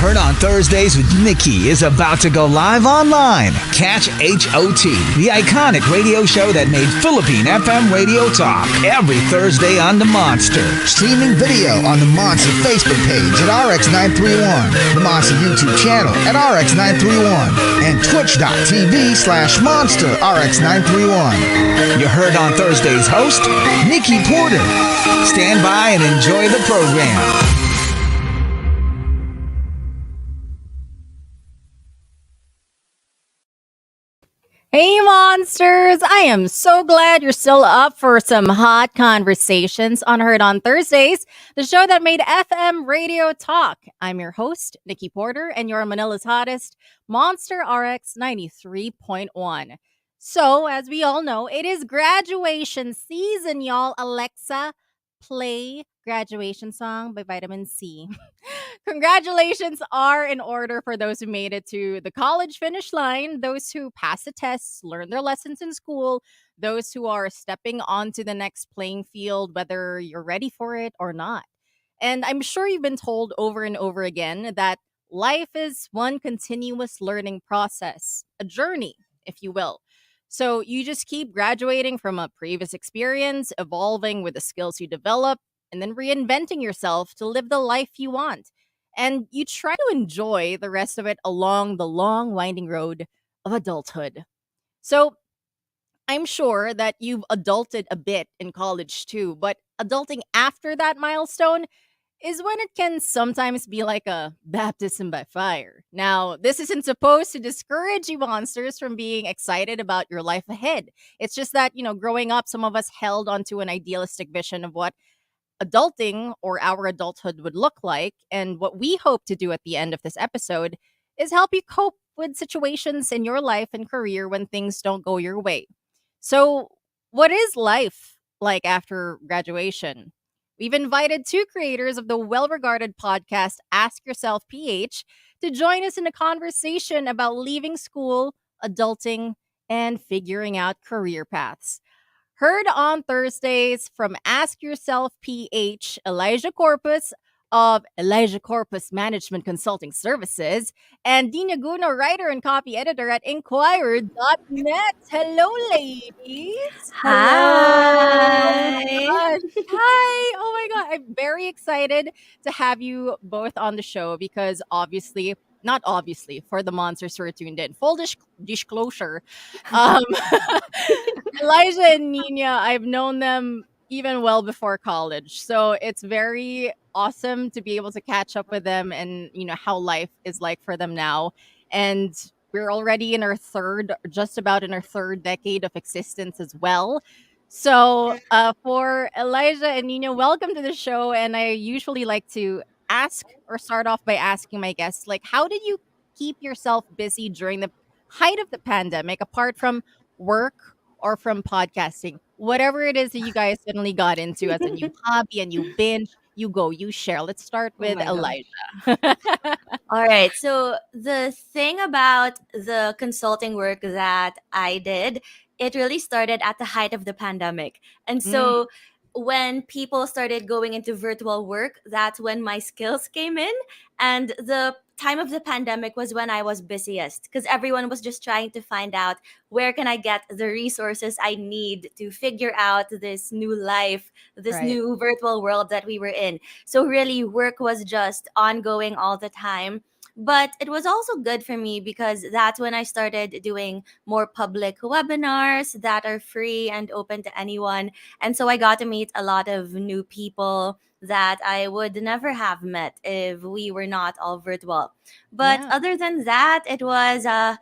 Heard on Thursdays with Nikki is about to go live online. Catch HOT, the iconic radio show that made Philippine FM radio talk, every Thursday on The Monster. Streaming video on the Monster Facebook page at RX931, the Monster YouTube channel at RX931, and twitch.tv/Monster RX931. You heard on Thursdays host, Nikki Porter. Stand by and enjoy the program. Hey monsters! I am so glad you're still up for some hot conversations on Heard on Thursdays, the show that made FM radio talk. I'm your host, Nikki Porter, and you're Manila's hottest, Monster RX 93.1. So, as we all know, it is graduation season, y'all. Alexa, play Graduation Song by Vitamin C. Congratulations are in order for those who made it to the college finish line, those who passed the tests, learned their lessons in school, those who are stepping onto the next playing field, whether you're ready for it or not. And I'm sure you've been told over and over again that life is one continuous learning process, a journey, if you will. So you just keep graduating from a previous experience, evolving with the skills you develop, and then reinventing yourself to live the life you want. And you try to enjoy the rest of it along the long, winding road of adulthood. So I'm sure that you've adulted a bit in college too, but adulting after that milestone is when it can sometimes be like a baptism by fire. Now, this isn't supposed to discourage you monsters from being excited about your life ahead. It's just that, growing up, some of us held onto an idealistic vision of what adulting or our adulthood would look like. And what we hope to do at the end of this episode is help you cope with situations in your life and career when things don't go your way. So, what is life like after graduation? We've invited two creators of the well-regarded podcast Ask Yourself PH to join us in a conversation about leaving school, adulting, and figuring out career paths. Heard on Thursdays from Ask Yourself PH, Elizha Corpus of Elizha Corpus Management Consulting Services, and Niña Guno, writer and copy editor at Inquirer.net. Hello, ladies. Hi. Hello. Gosh. Hi. Oh my God. I'm very excited to have you both on the show because not obviously, for the monsters who are tuned in. Full disclosure. Elizha and Niña, I've known them even well before college. So it's very awesome to be able to catch up with them and, how life is like for them now. And we're already in just about in our third decade of existence as well. So for Elizha and Niña, welcome to the show. And I usually like to start off by asking my guests, how did you keep yourself busy during the height of the pandemic, apart from work or from podcasting? Whatever it is that you guys suddenly got into as a new hobby and you binge, you go, you share. Let's start with Elizha. All right. So the thing about the consulting work that I did, it really started at the height of the pandemic. And so when people started going into virtual work, that's when my skills came in. And the time of the pandemic was when I was busiest because everyone was just trying to find out where can I get the resources I need to figure out this new life, this new virtual world that we were in. So really work was just ongoing all the time. But it was also good for me because that's when I started doing more public webinars that are free and open to anyone. And so I got to meet a lot of new people that I would never have met if we were not all virtual. But other than that, it was I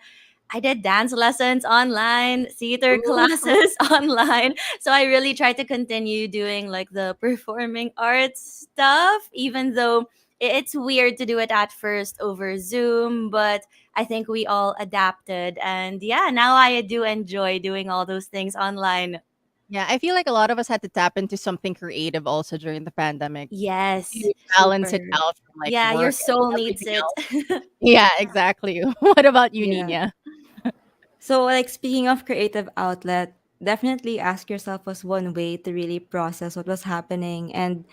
did dance lessons online, theater classes online. So I really tried to continue doing the performing arts stuff, even though it's weird to do it at first over Zoom, but I think we all adapted. And now I do enjoy doing all those things online. Yeah, I feel like a lot of us had to tap into something creative also during the pandemic. Yes. To balance it out from your work soul and needs everything it. else. Yeah, exactly. What about you, Yeah. Nina? So, speaking of creative outlet, definitely Ask Yourself was one way to really process what was happening. And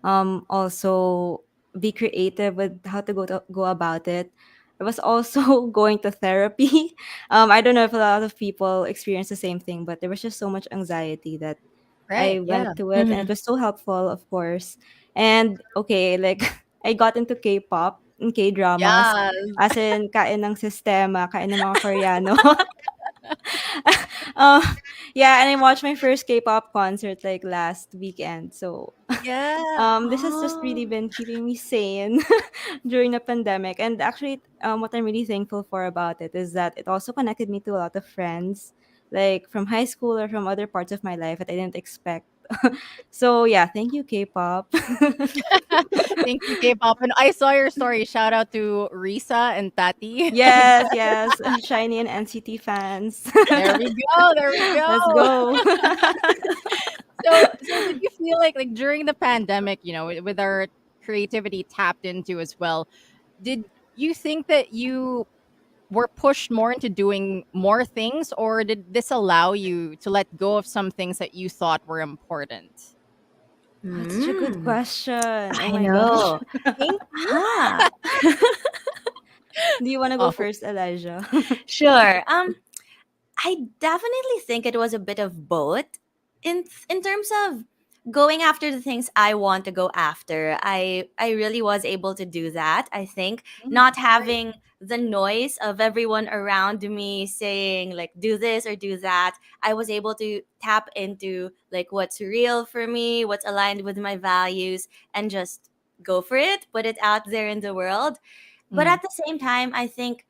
also, be creative with how to go about it. I was also going to therapy. I don't know if a lot of people experience the same thing, but there was just so much anxiety that Right. I Yeah. went to it, and it Mm-hmm. was so helpful, of course. And okay, like I got into K-pop and K-dramas, Yes. as in kain ng sistema, kain ng mga Koreano. um, yeah, and I watched my first K-pop concert like last weekend. So Yeah. this has just really Oh. been keeping me sane during the pandemic. And actually, what I'm really thankful for about it is that it also connected me to a lot of friends, like from high school or from other parts of my life that I didn't expect. So yeah, thank you, K-pop. Thank you, K-pop. And I saw your story. Shout out to Risa and Tati. Yes, yes, Shiny and NCT fans. There we go. There we Let's go. go. So did you feel like during the pandemic, with our creativity tapped into as well, did you think that you were pushed more into doing more things, or did this allow you to let go of some things that you thought were important? That's such a good Mm. question. Oh I my gosh. know. Thank you. Huh. Do you want to go Oh, first, Elijah? Sure. I definitely think it was a bit of both. In terms of going after the things I want to go after, I really was able to do that. I think not great. having the noise of everyone around me saying like do this or do that, I was able to tap into like what's real for me, what's aligned with my values, and just go for it, put it out there in the world. But Mm, at the same time, I think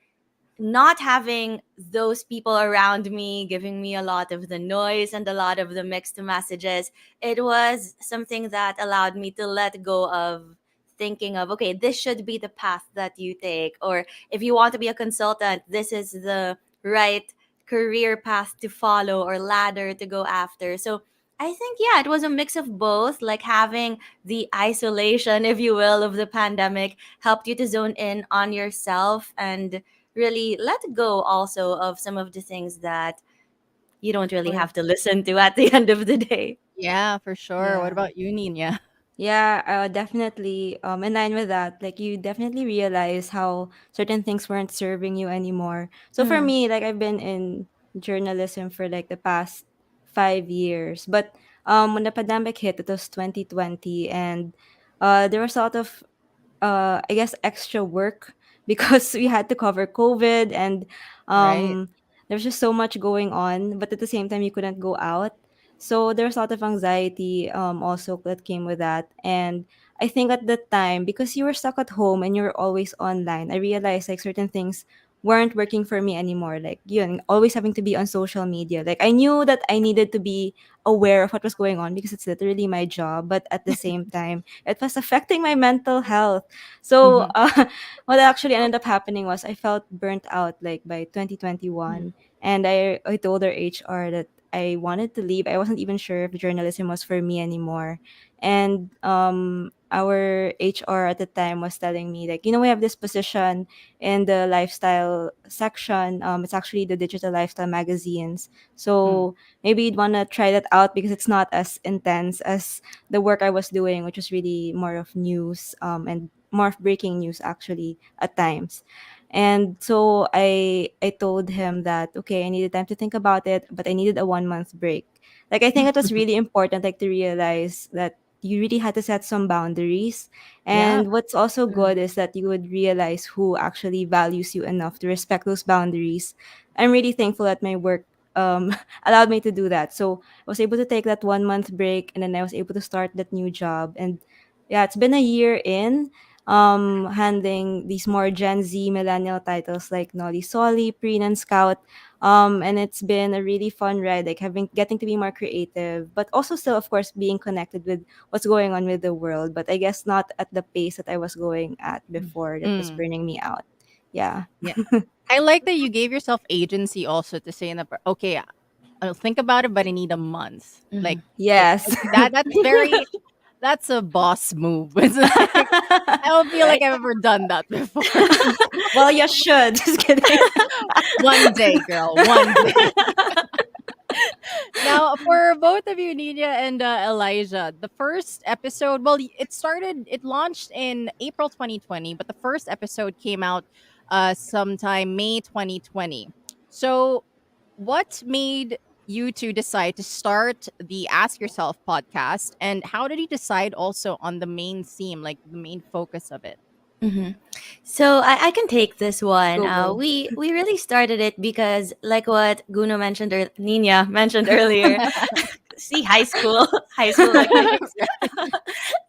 not having those people around me giving me a lot of the noise and a lot of the mixed messages, it was something that allowed me to let go of thinking of, okay, this should be the path that you take. Or if you want to be a consultant, this is the right career path to follow or ladder to go after. So I think, yeah, it was a mix of both, like having the isolation, if you will, of the pandemic helped you to zone in on yourself and really let go also of some of the things that you don't really sure. have to listen to at the end of the day. Yeah, for sure. What Yeah. about you, Nina? Yeah, definitely. In line with that, like you definitely realize how certain things weren't serving you anymore. So for Mm. me, like I've been in journalism for like the past 5 years, but when the pandemic hit, it was 2020, and there was a lot of I guess extra work because we had to cover COVID, and Right. there's just so much going on, but at the same time you couldn't go out. So there's a lot of anxiety also that came with that. And I think at the time, because you were stuck at home and you were always online, I realized like certain things weren't working for me anymore. Like you know, always having to be on social media. Like I knew that I needed to be aware of what was going on because it's literally my job, but at the same time it was affecting my mental health. So Hmm. what actually ended up happening was I felt burnt out like by Mm, 2021, and I told our HR that I wanted to leave. I wasn't even sure if journalism was for me anymore. And our HR at the time was telling me like, you know, we have this position in the lifestyle section. It's actually the digital lifestyle magazines. mm, So maybe you'd want to try that out because it's not as intense as the work I was doing, which was really more of news and more of breaking news actually at times. And so I told him that okay, I needed time to think about it, but I needed a 1 month break. Like I think it was really important like to realize that you really had to set some boundaries. yeah. And what's also Mm. good is that you would realize who actually values you enough to respect those boundaries. I'm really thankful that my work allowed me to do that. So I was able to take that 1 month break, and then I was able to start that new job. And yeah, it's been a year in handling these more Gen Z millennial titles like Nolly Solly, Preen and Scout. And it's been a really fun ride, like having getting to be more creative, but also still of course being connected with what's going on with the world. But I guess not at the pace that I was going at before that was Mm, burning me out. Yeah. yeah. I like that you gave yourself agency also to say in the okay, I'll think about it, but I need a month. Like Mhm. Yes. that's very that's a boss move. It's like I don't feel like Right? I've ever done that before. Well, you should. Just kidding. One day, girl, one day. Now, for both of you, Nina and Elijah, the first episode, well, it launched in April 2020, but the first episode came out sometime May 2020. So, what made you two decide to start the Ask Yourself podcast, and how did you decide also on the main theme, like the main focus of it? Mhm. So I can take this one. Go, go. We really started it because, like what Guno mentioned or Nina mentioned earlier, see high school, high school activities.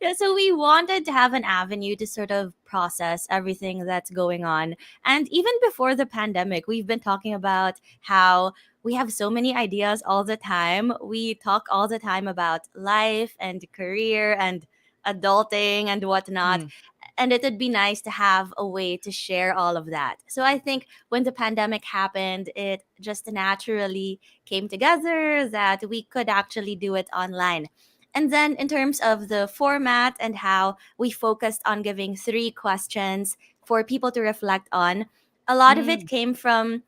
Yeah, so we wanted to have an avenue to sort of process everything that's going on. And even before the pandemic, we've been talking about how we have so many ideas all the time. We talk all the time about life and career and adulting and whatnot. Mm, And it would be nice to have a way to share all of that. So I think when the pandemic happened, it just naturally came together that we could actually do it online. And then, in terms of the format and how we focused on giving three questions for people to reflect on, a lot of it mm, came from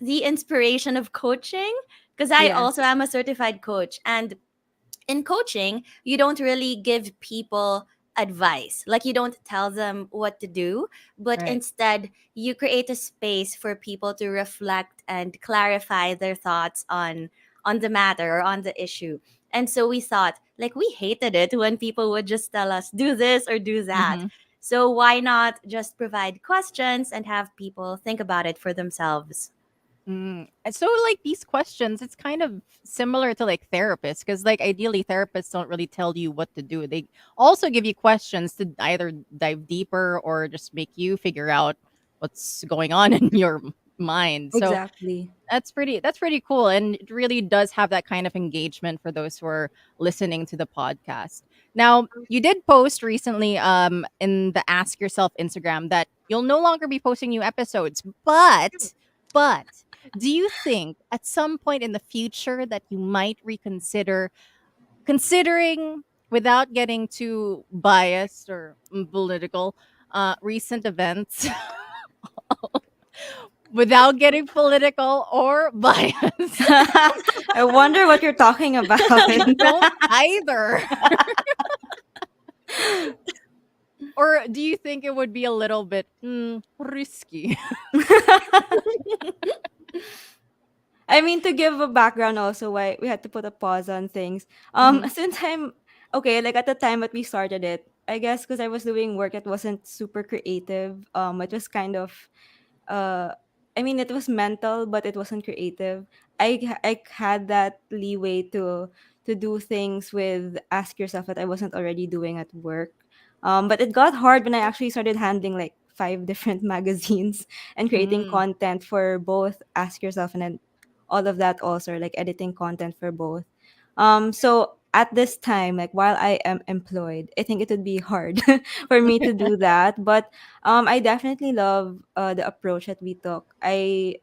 the inspiration of coaching, because I also Yes. am a certified coach. And in coaching, you don't really give people advice. Like, you don't tell them what to do, but right. instead you create a space for people to reflect and clarify their thoughts on the matter or on the issue. And so we thought, like, we hated it when people would just tell us do this or do that. Mm-hmm. So why not just provide questions and have people think about it for themselves? And so, like these questions, it's kind of similar to like therapists, because like ideally, therapists don't really tell you what to do. They also give you questions to either dive deeper or just make you figure out what's going on in your mind. So Exactly. that's pretty cool, and it really does have that kind of engagement for those who are listening to the podcast. Now, you did post recently in the Ask Yourself Instagram that you'll no longer be posting new episodes, but do you think at some point in the future that you might reconsider considering, without getting too biased or political, recent events without getting political or biased? I wonder what you're talking about. I don't either. Or do you think it would be a little bit risky? I mean, to give a background also why we had to put a pause on things. Mhm. Since I'm okay, like at the time that we started it, I guess because I was doing work that wasn't super creative. It was kind of uh I mean, it was mental but it wasn't creative. I had that leeway to do things with ask yourself that I wasn't already doing at work. But it got hard when I actually started handling like five different magazines and creating Mm, content for both ask yourself and then all of that also, like editing content for both. So at this time, like while I am employed, I think it would be hard for me to do that. But I definitely love the approach that we took. I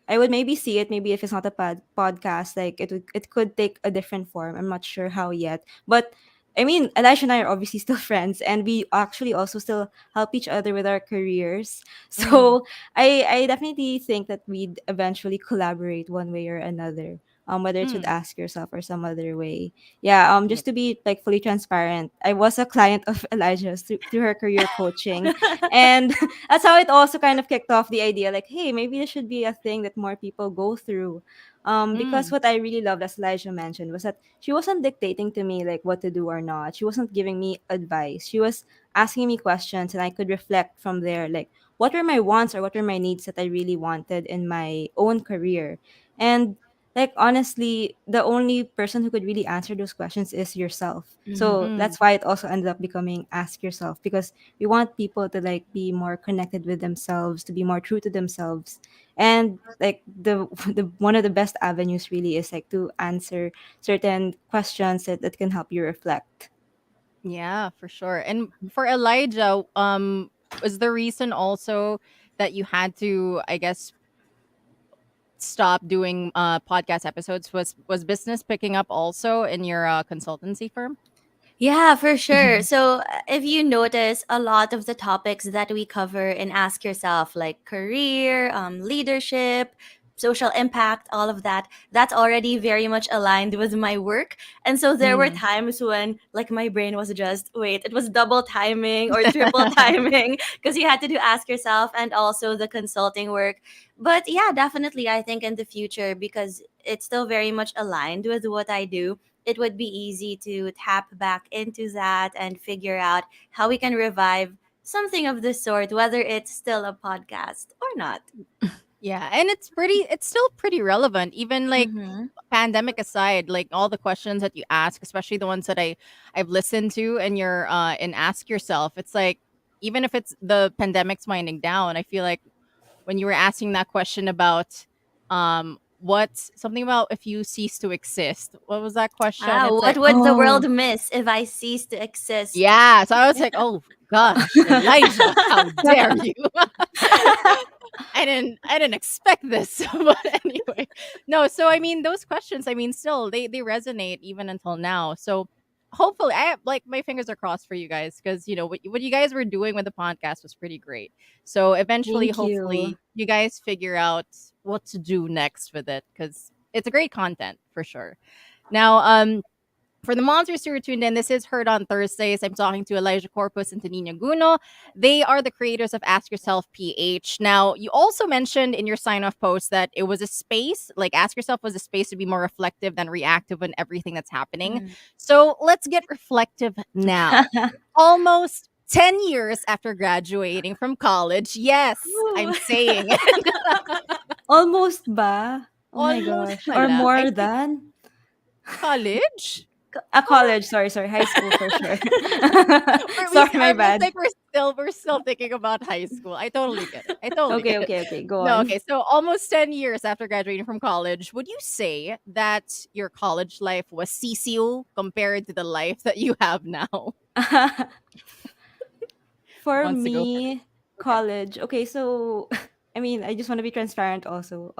would maybe see it, maybe if it's not a podcast, like it could take a different form. I'm not sure how yet, but I mean, Elijah and I are obviously still friends, and we actually also still help each other with our careers. mm, So I definitely think that we'd eventually collaborate one way or another. Whether it's with mm. ask yourself or some other way. Yeah, Yep. just to be like fully transparent, I was a client of Elijah's through her career coaching. And that's how it also kind of kicked off the idea, like, hey, maybe this should be a thing that more people go through. Because Mm, what I really loved, as Elijah mentioned, was that she wasn't dictating to me like what to do or not. She wasn't giving me advice. She was asking me questions and I could reflect from there, like what were my wants or what were my needs that I really wanted in my own career. And like honestly, the only person who could really answer those questions is yourself. Mhm. So mm. that's why it also ended up becoming ask yourself, because we want people to like be more connected with themselves, to be more true to themselves. And like the one of the best avenues really is like to answer certain questions that can help you reflect. Yeah, for sure. And for Elijah, was the reason also that you had to, I guess, stop doing podcast episodes, was business picking up also in your consultancy firm? Yeah, for sure. So, if you notice, a lot of the topics that we cover in Ask Yourself, like career, leadership, social impact, all of that, that's already very much aligned with my work. And so there were Mm. times when like my brain was just, wait, it was double timing or triple timing because you had to do ask yourself and also the consulting work. But yeah, definitely, I think in the future, because it's still very much aligned with what I do, it would be easy to tap back into that and figure out how we can revive something of this sort, whether it's still a podcast or not. Yeah, and it's still pretty relevant, even like Mm-hmm. pandemic aside, like all the questions that you ask, especially the ones that I've listened to, and you're and ask yourself, it's like even if it's the pandemic's winding down, I feel like when you were asking that question about what's something about if you cease to exist, what was that question? Ah, It's what like, would the Oh. world miss if I cease to exist? yeah, so I was like, oh gosh, Elijah, how dare you. I didn't expect this. But anyway, no, so I mean those questions, I mean still they resonate even until now. So hopefully I have like my fingers are crossed for you guys, because what you guys were doing with the podcast was pretty great. So eventually Thank you. hopefully you guys figure out what to do next with it, because it's a great content for sure. Now for the monsters who are tuned in, this is Heard on Thursdays. I'm talking to Elizha Corpus and to Niña Guno. They are the creators of Ask Yourself PH. Now, you also mentioned in your sign off post that it was a space, like Ask Yourself was a space to be more reflective than reactive on everything that's happening. Mm. So let's get reflective now. Almost 10 years after graduating from college. Yes, I'm Woo. saying it. Almost ba? Oh my Almost gosh. Or pala. I more think than? college? A college, sorry, high school for sure. Sorry, my It's bad. like we're still thinking about high school. I totally get it. I totally Okay, get it. okay, okay. Go No, on. okay. So almost 10 years after graduating from college, would you say that your college life was CCU compared to the life that you have now? Who For wants to go me, first? Okay. college. Okay, so I mean, I just want to be transparent also.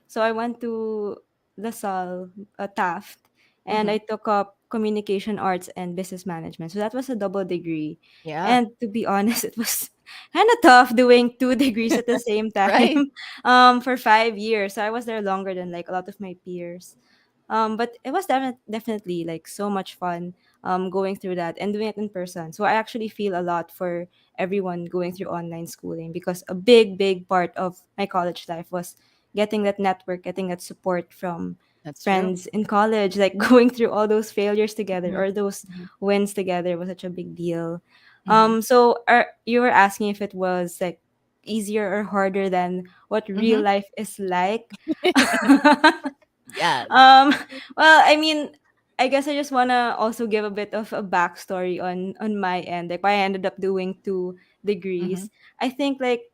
So I went to LaSalle, Taft, and Hmm. I took up communication arts and business management. So that was a double degree. Yeah. And to be honest, it was kind of tough doing two degrees at the same Right. time for 5 years. So I was there longer than like a lot of my peers. But it was definitely like so much fun going through that and doing it in person. So I actually feel a lot for everyone going through online schooling, because a big part of my college life was getting that network, getting that support from That's true. friends in college, like going through all those failures together Hmm. or those Hmm. wins together was such a big deal. Hmm. So you were asking if it was like easier or harder than what real Hmm. life is like. Yes. um well, I mean, I guess I just want to also give a bit of a backstory on my end, like why I ended up doing two Hmm. degrees. I think like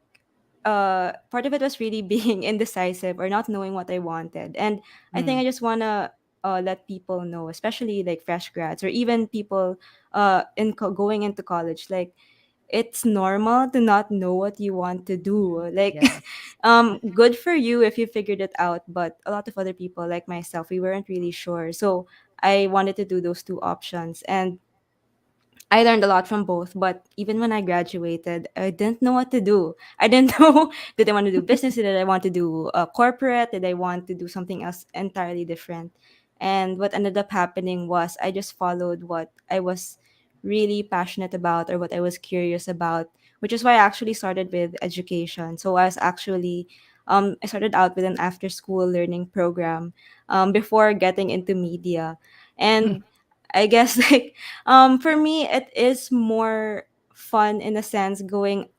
part of it was really being indecisive or not knowing what I wanted. And I think Hmm. I just want to let people know, especially like fresh grads or even people going into college, like it's normal to not know what you want to do. Like, Yes. good for you if you figured it out. But a lot of other people, like myself, we weren't really sure. So I wanted to do those two options. And I learned a lot from both. But even when I graduated, I didn't know what to do. I didn't know, did I want to do business? Did I want to do corporate? Did I want to do something else entirely different? And what ended up happening was I just followed what I was really passionate about or what I was curious about, which is why I actually started with education. So I started out with an after school learning program before getting into media. And I guess like for me it is more fun in a sense going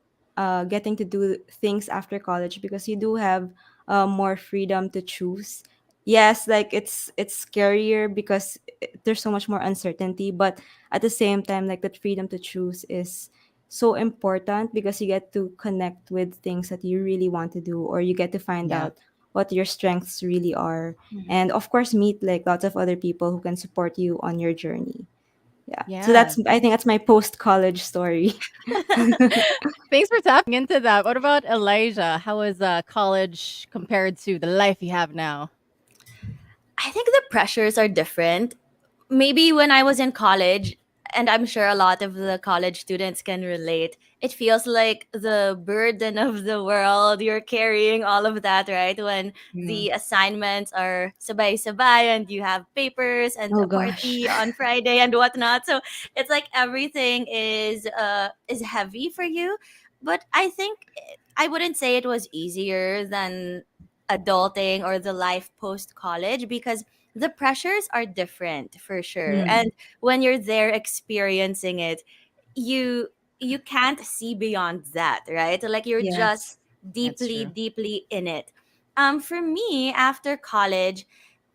getting to do things after college, because you do have more freedom to choose. Yes, like it's scarier because there's so much more uncertainty, but at the same time, like that freedom to choose is so important because you get to connect with things that you really want to do, or you get to find Yeah. out what your strengths really are, Mhm. and of course meet like lots of other people who can support you on your journey. Yeah, so Yeah. that's, I think that's my post college story. Thanks for tapping into that. What about Elijah? How was college compared to the life you have now? I think the pressures are different. Maybe when I was in college, and I'm sure a lot of the college students can relate. It feels like the burden of the world. You're carrying all of that, right? When Mm. the assignments are sabay-sabay and you have papers and Oh a gosh. party on Friday and whatnot. So it's like everything is heavy for you. But I think I wouldn't say it was easier than adulting or the life post college, because the pressures are different for sure. Mm. And when you're there experiencing it, you you can't see beyond that, right? Like you're just Yes. That's deeply true. deeply in it. For me, after college,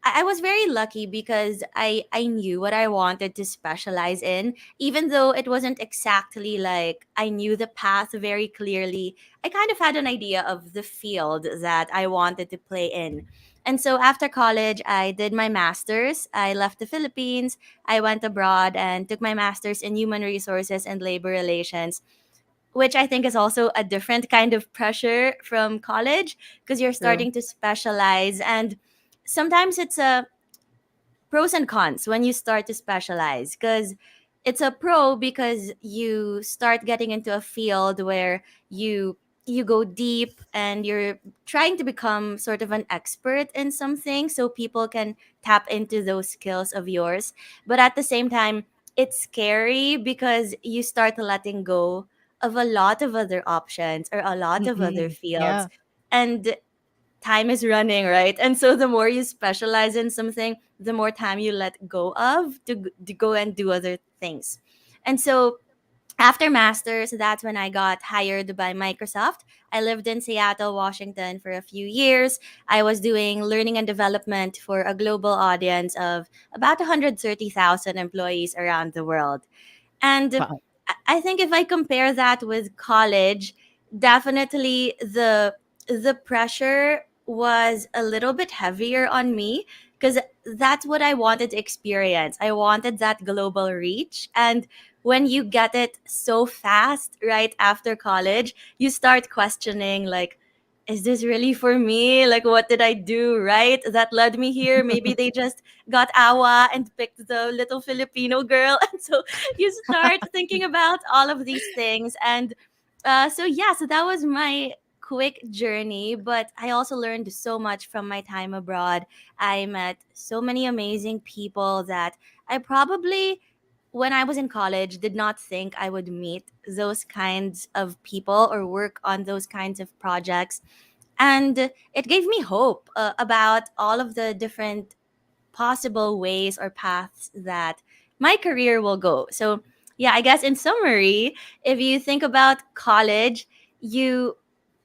I was very lucky because I knew what I wanted to specialize in, even though it wasn't exactly like I knew the path very clearly. I kind of had an idea of the field that I wanted to play in. And so after college, I did my master's. I left the Philippines. I went abroad and took my master's in human resources and labor relations, which I think is also a different kind of pressure from college, because you're True. starting to specialize. And sometimes it's a pros and cons when you start to specialize, because it's a pro because you start getting into a field where you go deep and you're trying to become sort of an expert in something so people can tap into those skills of yours. But at the same time, it's scary because you start letting go of a lot of other options or a lot of other Mm-mm. fields, Yeah. and time is running, right? And so the more you specialize in something, the more time you let go of to go and do other things. And so after masters, that's when I got hired by Microsoft. I lived in Seattle, Washington for a few years. I was doing learning and development for a global audience of about 130,000 employees around the world. And Wow. I think if I compare that with college, definitely the pressure was a little bit heavier on me, because that's what I wanted to experience. I wanted that global reach. And when you get it so fast right after college, you start questioning, like, is this really for me? Like, what did I do right that led me here? Maybe they just got awa and picked the little Filipino girl. And so you start thinking about all of these things. And so yeah, so that was my quick journey, but I also learned so much from my time abroad. I met so many amazing people that I probably, when I was in college, did not think I would meet those kinds of people or work on those kinds of projects. And it gave me hope about all of the different possible ways or paths that my career will go. So, yeah, I guess in summary, if you think about college, you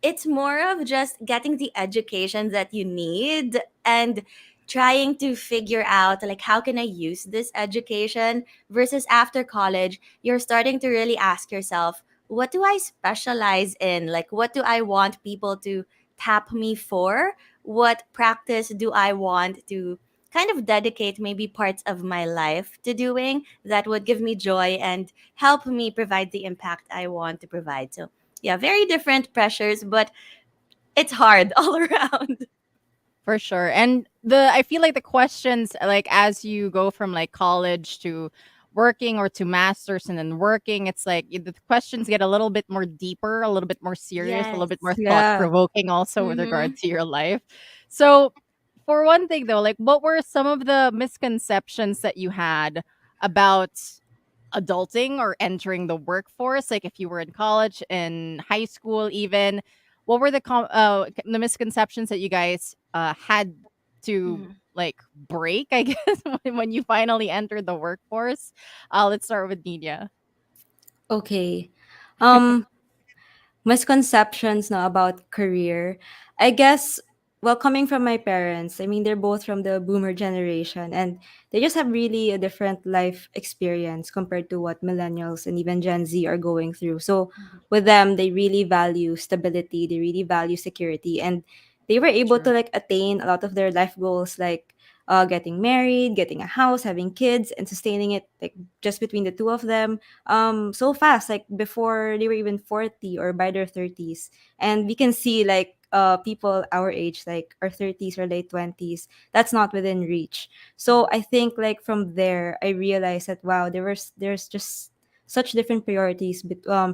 it's more of just getting the education that you need and trying to figure out, like, how can I use this education, versus after college you're starting to really ask yourself, what do I specialize in? Like, what do I want people to tap me for? What practice do I want to kind of dedicate maybe parts of my life to doing that would give me joy and help me provide the impact I want to provide? So, yeah, very different pressures, but it's hard all around. For sure. And I feel like the questions, like as you go from like college to working or to masters and then working, it's like the questions get a little bit more deeper, a little bit more serious, a little bit Yes. more thought Yeah. provoking also with Mm-hmm. regard to your life. So for one thing though, like what were some of the misconceptions that you had about adulting or entering the workforce? Like if you were in college, in high school, even, what were the misconceptions that you guys had to Mm-hmm. like break? I guess when you finally entered the workforce. Let's start with Nina. Okay. Um Misconceptions now about career. I guess, well, coming from my parents, I mean, they're both from the boomer generation, and they just have really a different life experience compared to what millennials and even Gen Z are going through. So with them, they really value stability, they really value security, and they were able to True. like attain a lot of their life goals, like getting married, getting a house, having kids, and sustaining it like just between the two of them so fast, like before they were even 40 or by their 30s. And we can see like people our age, like our 30s or late 20s, that's not within reach. So I think like from there I realized that wow, there's just such different priorities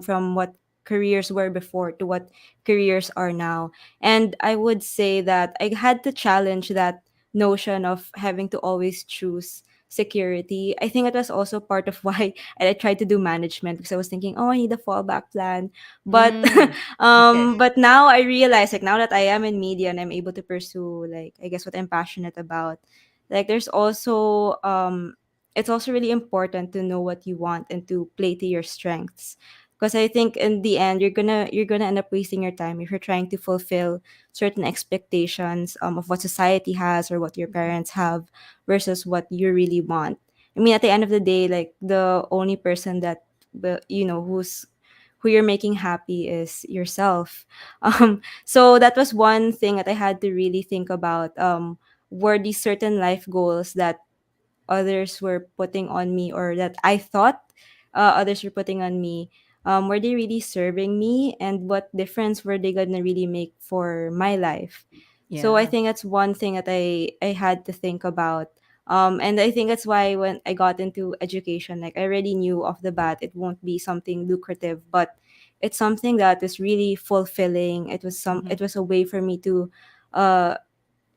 from what careers were before to what careers are now. And I would say that I had to challenge that notion of having to always choose security. I think it was also part of why I tried to do management, because I was thinking, oh, I need a fallback plan. But Mm. Okay. but now I realize, like, now that I am in media and I'm able to pursue, like, I guess what I'm passionate about, like, there's also it's also really important to know what you want and to play to your strengths, because I think in the end you're gonna end up wasting your time if you're trying to fulfill certain expectations of what society has or what your parents have versus what you really want. I mean, at the end of the day, like, the only person that who you're making happy is yourself. So that was one thing that I had to really think about. Were these certain life goals that others were putting on me, or that I thought others were putting on me, were they really serving me, and what difference were they gonna really make for my life? So I Yeah. think that's one thing that I had to think about. And I think that's why when I got into education, like, I already knew off the bat it won't be something lucrative, but it's something that is really fulfilling. Hmm. It was a way for me uh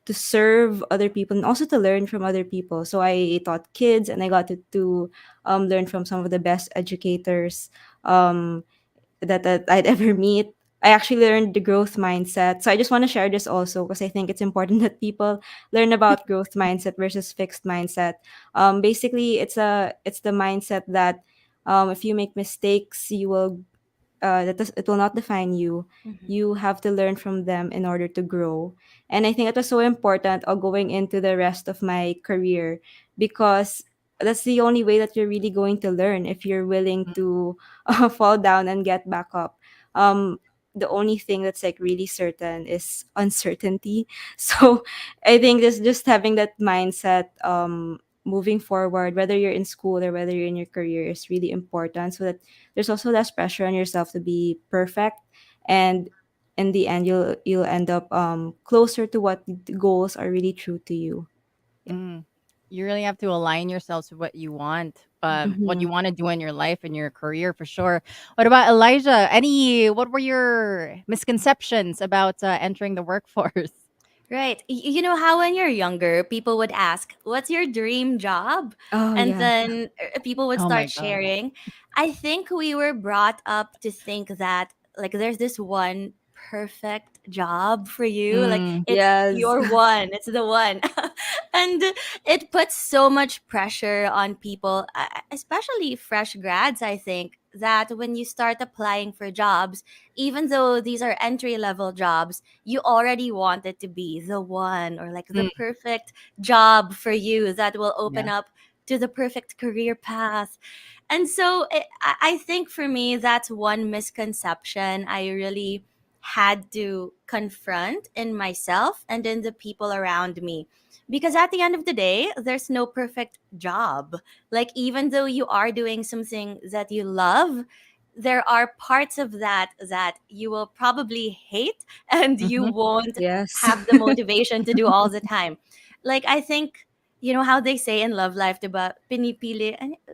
to serve other people and also to learn from other people. So I taught kids, and I got to learn from some of the best educators um, that I'd ever meet. I actually learned the growth mindset. So I just want to share this also, because I think it's important that people learn about growth mindset versus fixed mindset. Basically, it's the mindset that if you make mistakes, you will it will not define you. Mhm. You have to learn from them in order to grow. And I think it was so important going into the rest of my career, because that's the only way that you're really going to learn, if you're willing to fall down and get back up. Um, the only thing that's like really certain is uncertainty. So I think this just having that mindset moving forward, whether you're in school or whether you're in your career, is really important, so that there's also less pressure on yourself to be perfect, and in the end you'll end up closer to what the goals are really true to you. Yeah. Mm. You really have to align yourselves with what Mhm. you want to do in your life and your career for sure. What about Elijah? What were your misconceptions about entering the workforce? Right. You know how when you're younger, people would ask, "What's your dream job?" Oh And yeah. then people would Oh my start god. sharing. I think we were brought up to think that, like, there's this one perfect job for you. Like, Mm. it's Yes. your one. It's the one. And it puts so much pressure on people, especially fresh grads, I think, that when you start applying for jobs, even though these are entry level jobs, you already want it to be the one, or like the Mm. perfect job for you that will Yeah. open up to the perfect career path. And so I think for me, that's one misconception I really had to confront in myself and in the people around me. Because at the end of the day, there's no perfect job. Like, even though you are doing something that you love, there are parts of that you will probably hate and you Mhm. won't Yes. have the motivation to do all the time. Like, I think, you know how they say in love life, diba,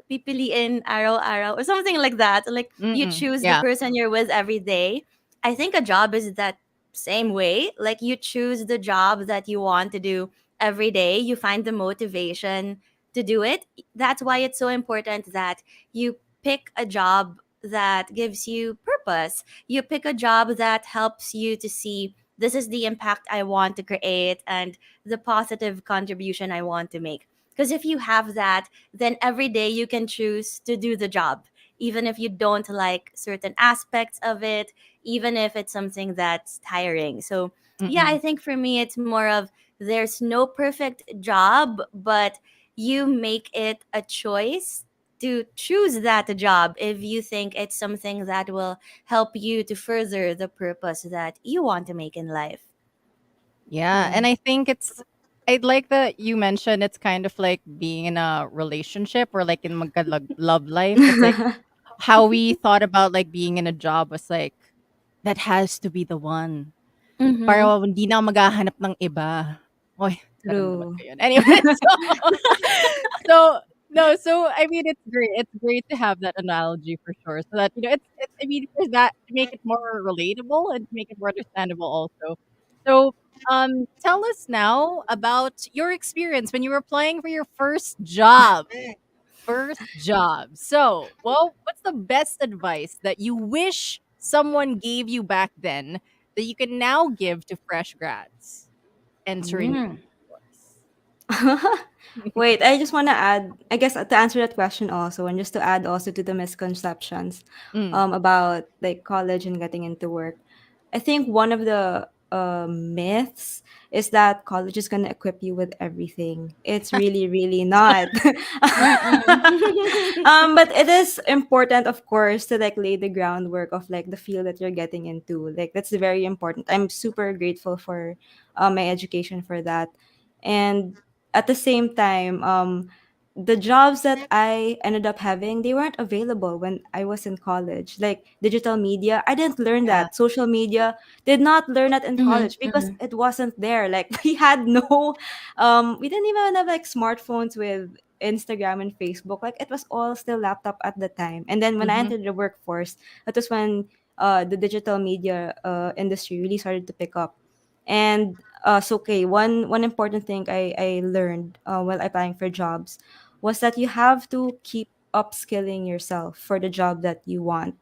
pipiliin araw-araw, or something like that. Like, you Mm-mm. choose the Yeah. person you're with every day. I think a job is that same way. Like, you choose the job that you want to do every day. You find the motivation to do it. That's why it's so important that you pick a job that gives you purpose. You pick a job that helps you to see, this is the impact I want to create and the positive contribution I want to make. Because if you have that, then every day you can choose to do the job, even if you don't like certain aspects of it, even if it's something that's tiring. So, yeah, I Mm-mm. think for me, it's more of, there's no perfect job, but you make it a choice to choose that job if you think it's something that will help you to further the purpose that you want to make in life. Yeah, Yeah. and I think I'd like that you mentioned it's kind of like being in a relationship or like in love life. It's like how we thought about like being in a job was like that has to be the one. para Mm-hmm. hindi na ako maghahanap ng iba. Oy, ganun naman True. ko yun. Anyway, so so no, so I mean it's great. It's great to have that analogy for sure. So that it's I mean for that to make it more relatable and to make it more understandable also. So tell us now about your experience when you were applying for your first job. First job. So, well, what's the best advice that you wish someone gave you back then that you can now give to fresh grads entering the Mm. workforce? Wait, I just want to add, I guess, to answer that question also, and just to add also to the misconceptions Mm, about like college and getting into work. I think one of the myths is that college is going to equip you with everything. It's really, really not. Mm-mm. But it is important, of course, to like lay the groundwork of like the field that you're getting into. Like that's very important. I'm super grateful for my education for that, and at the same time, the jobs that I ended up having, they weren't available when I was in college. Like digital media, I didn't learn yeah. that. Social media, did not learn that in Mm-hmm. college because Mm-hmm. it wasn't there. Like we had no, we didn't even have like smartphones with Instagram and Facebook. Like it was all still laptop at the time. And then when I Mm-hmm. entered the workforce, that was when the digital media industry really started to pick up. And so okay, one important thing I learned while applying for jobs was that you have to keep upskilling yourself for the job that you want.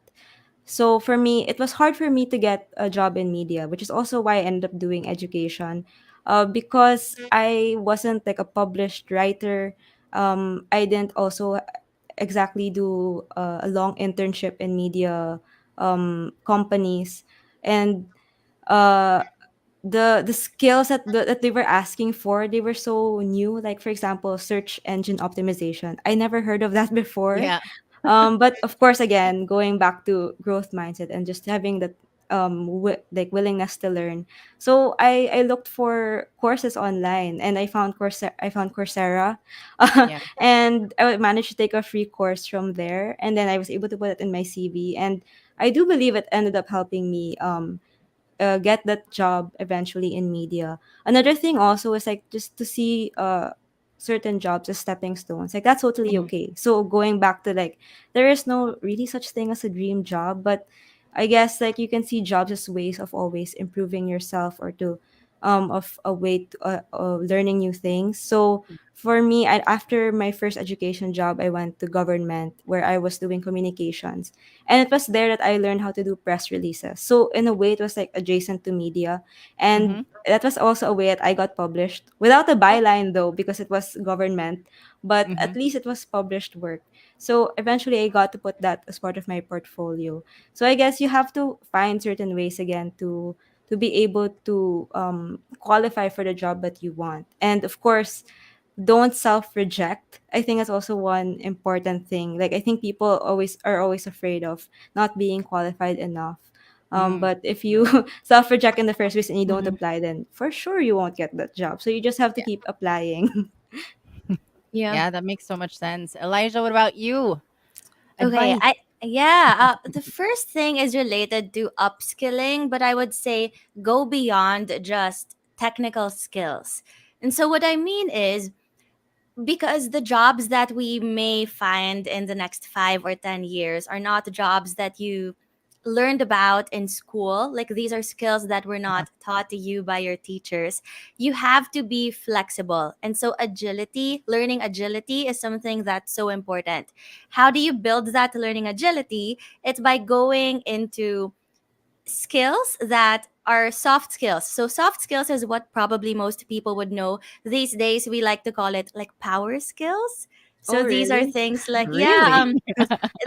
So for me, it was hard for me to get a job in media, which is also why I ended up doing education, because I wasn't like a published writer. I didn't also exactly do a long internship in media companies, and uh, the skills that they were asking for, they were so new, like for example search engine optimization. I never heard of that before. Yeah. But of course, again, going back to growth mindset and just having that like willingness to learn. So I looked for courses online, and I found Coursera. Yeah. And I managed to take a free course from there, and then I was able to put it in my CV, and I do believe it ended up helping me get that job eventually in media. Another thing also is like just to see certain jobs as stepping stones. Like that's totally Mhm. okay. So going back to like there is no really such thing as a dream job, but I guess like you can see jobs as ways of always improving yourself or to of a way to learning new things. So for me, after my first education job, I went to government where I was doing communications, and it was there that I learned how to do press releases. So in a way, it was like adjacent to media, and Mhm. that was also a way that I got published without a byline though, because it was government. But at Mhm. least it was published work. So eventually, I got to put that as part of my portfolio. So I guess you have to find certain ways again to be able to qualify for the job that you want, and of course don't self reject. I think that's also one important thing. Like I think people always afraid of not being qualified enough. Mm. But if you self reject in the first place and you don't Mm-hmm. apply, then for sure you won't get that job. So you just have to Yeah. keep applying. Yeah. Yeah, that makes so much sense. Elijah, what about you? Okay, Advice. the first thing is related to upskilling, but I would say go beyond just technical skills. And so what I mean is because the jobs that we may find in the next 5 or 10 years are not jobs that you learned about in school. Like these are skills that were Uh-huh. not taught to you by your teachers. You have to be flexible. And so, agility, learning agility is something that's so important. How do you build that learning agility? It's by going into skills that are soft skills. So soft skills is what probably most people would know. These days we like to call it like power skills. So Oh, these are really? things like Really?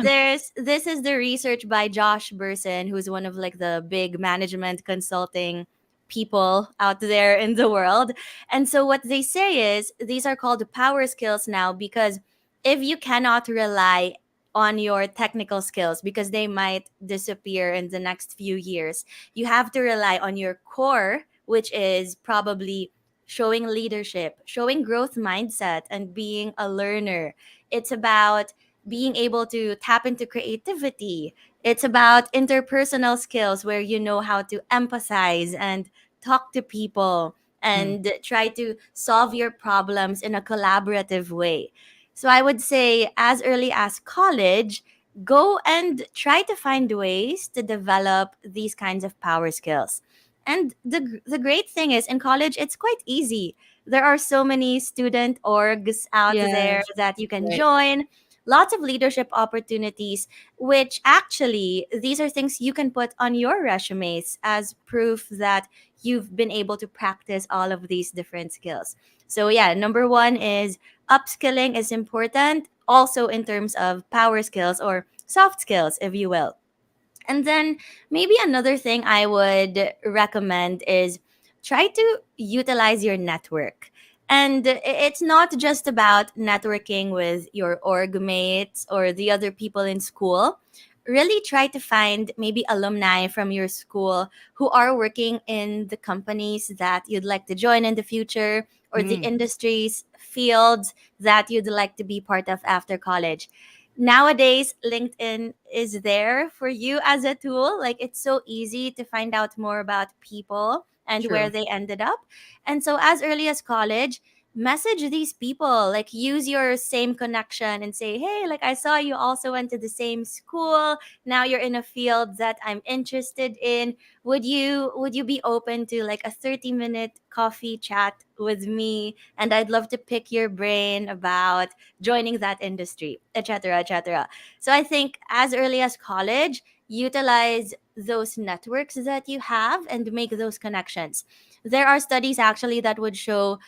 there's this is the research by Josh Burson, who's one of like the big management consulting people out there in the world. And so what they say is these are called power skills now because if you cannot rely on your technical skills because they might disappear in the next few years. You have to rely on your core, which is probably showing leadership, showing growth mindset, and being a learner. It's about being able to tap into creativity It's about interpersonal skills where you know how to empathize and talk to people Mm. and try to solve your problems in a collaborative way. So I would say, as early as college, go and try to find ways to develop these kinds of power skills. And the great thing is, in college, it's quite easy. There are so many student orgs out there Yes. that you can Right. join, lots of leadership opportunities, which actually, these are things you can put on your resumes as proof that you've been able to practice all of these different skills. So, yeah, number one is upskilling is important, also in terms of power skills or soft skills, if you will. And then maybe another thing I would recommend is try to utilize your network. And it's not just about networking with your org mates or the other people in school. Really try to find maybe alumni from your school who are working in the companies that you'd like to join in the future, or the Mm. industries, fields that you'd like to be part of after college. Nowadays, LinkedIn is there for you as a tool. Like, it's so easy to find out more about people and where True. they ended up. And so as early as college, message these people, like use your same connection and say, hey, like I saw you also went to the same school. Now you're in a field that I'm interested in. Would you be open to like a 30-minute coffee chat with me? And I'd love to pick your brain about joining that industry, etc., etc. So I think as early as college, utilize those networks that you have and make those connections. There are studies actually that would show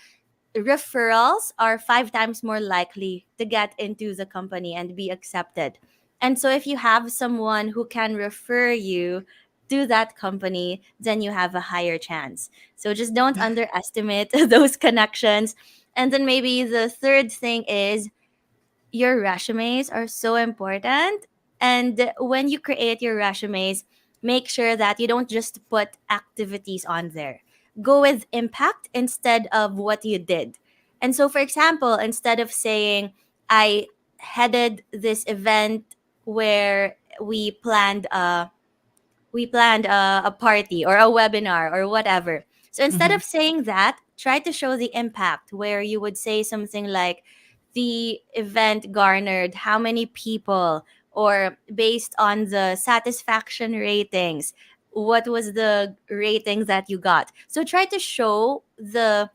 referrals are 5 times more likely to get into the company and be accepted. And so if you have someone who can refer you to that company, then you have a higher chance. So just don't underestimate those connections. And then maybe the third thing is, your resumes are so important. And when you create your resumes, make sure that you don't just put activities on there. Go with impact instead of what you did. And so, for example, instead of saying, I headed this event where we planned a party or a webinar or whatever. So instead Hmm. of saying that, try to show the impact where you would say something like, the event garnered how many people, or based on the satisfaction ratings, what was the rating that you got. So try to show the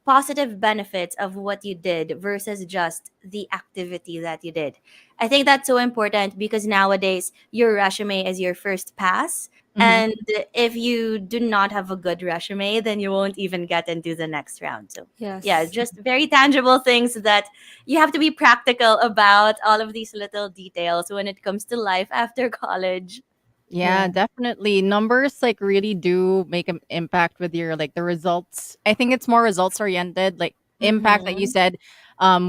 positive benefits of what you did versus just the activity that you did. I think that's so important because nowadays your resume is your first pass. Hmm. And if you do not have a good resume, then you won't even get into the next round. So, yeah, Yes. just very tangible things that you have to be practical about, all of these little details when it comes to life after college. Yeah, Yeah. definitely. Numbers like really do make an impact with your like the results. I think it's more results oriented, like impact that you Mm-hmm. said,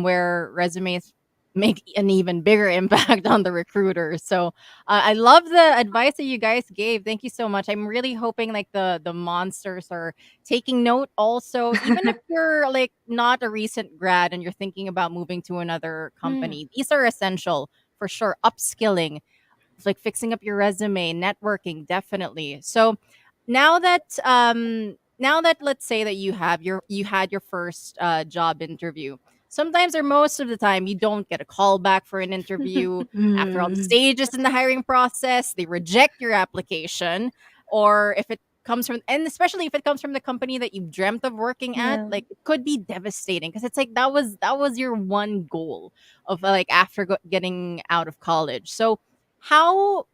where resumes make an even bigger impact on the recruiter. So I love the advice that you guys gave. Thank you so much. I'm really hoping like the monsters are taking note also, even if you're like not a recent grad and you're thinking about moving to another company. These are essential for sure. Upskilling, like fixing up your resume, networking, definitely. So now that let's say that you had your first job interview. Sometimes or most of the time you don't get a call back for an interview after all the Mm. stages in the hiring process. They reject your application, or if it comes from, and especially if it comes from the company that you've dreamt of working at, Yeah. like it could be devastating because it's like that was your one goal of like after getting out of college. So how,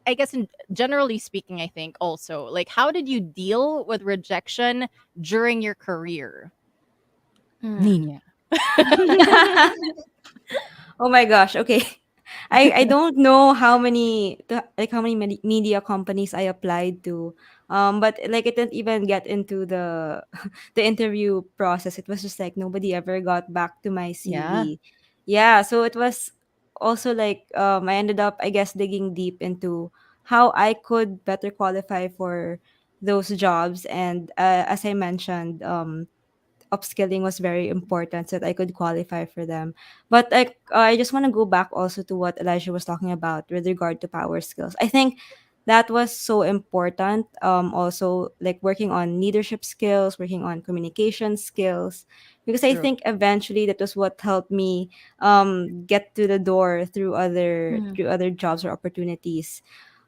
I guess in generally speaking, I think also like how did you deal with rejection during your career, Mm. Nina? Oh my gosh. Okay. I don't know how many media companies I applied to. But like it didn't even get into the the interview process. It was just like nobody ever got back to my Yeah. CV. Yeah, so it was also like I ended up, I guess, digging deep into how I could better qualify for those jobs. And as I mentioned, upskilling was very important so that I could qualify for them. But like I just want to go back also to what Elijah was talking about with regard to power skills. I think that was so important. Also like working on leadership skills, working on communication skills, because I True. think eventually that was what helped me get to the door through Mhm. other jobs or opportunities.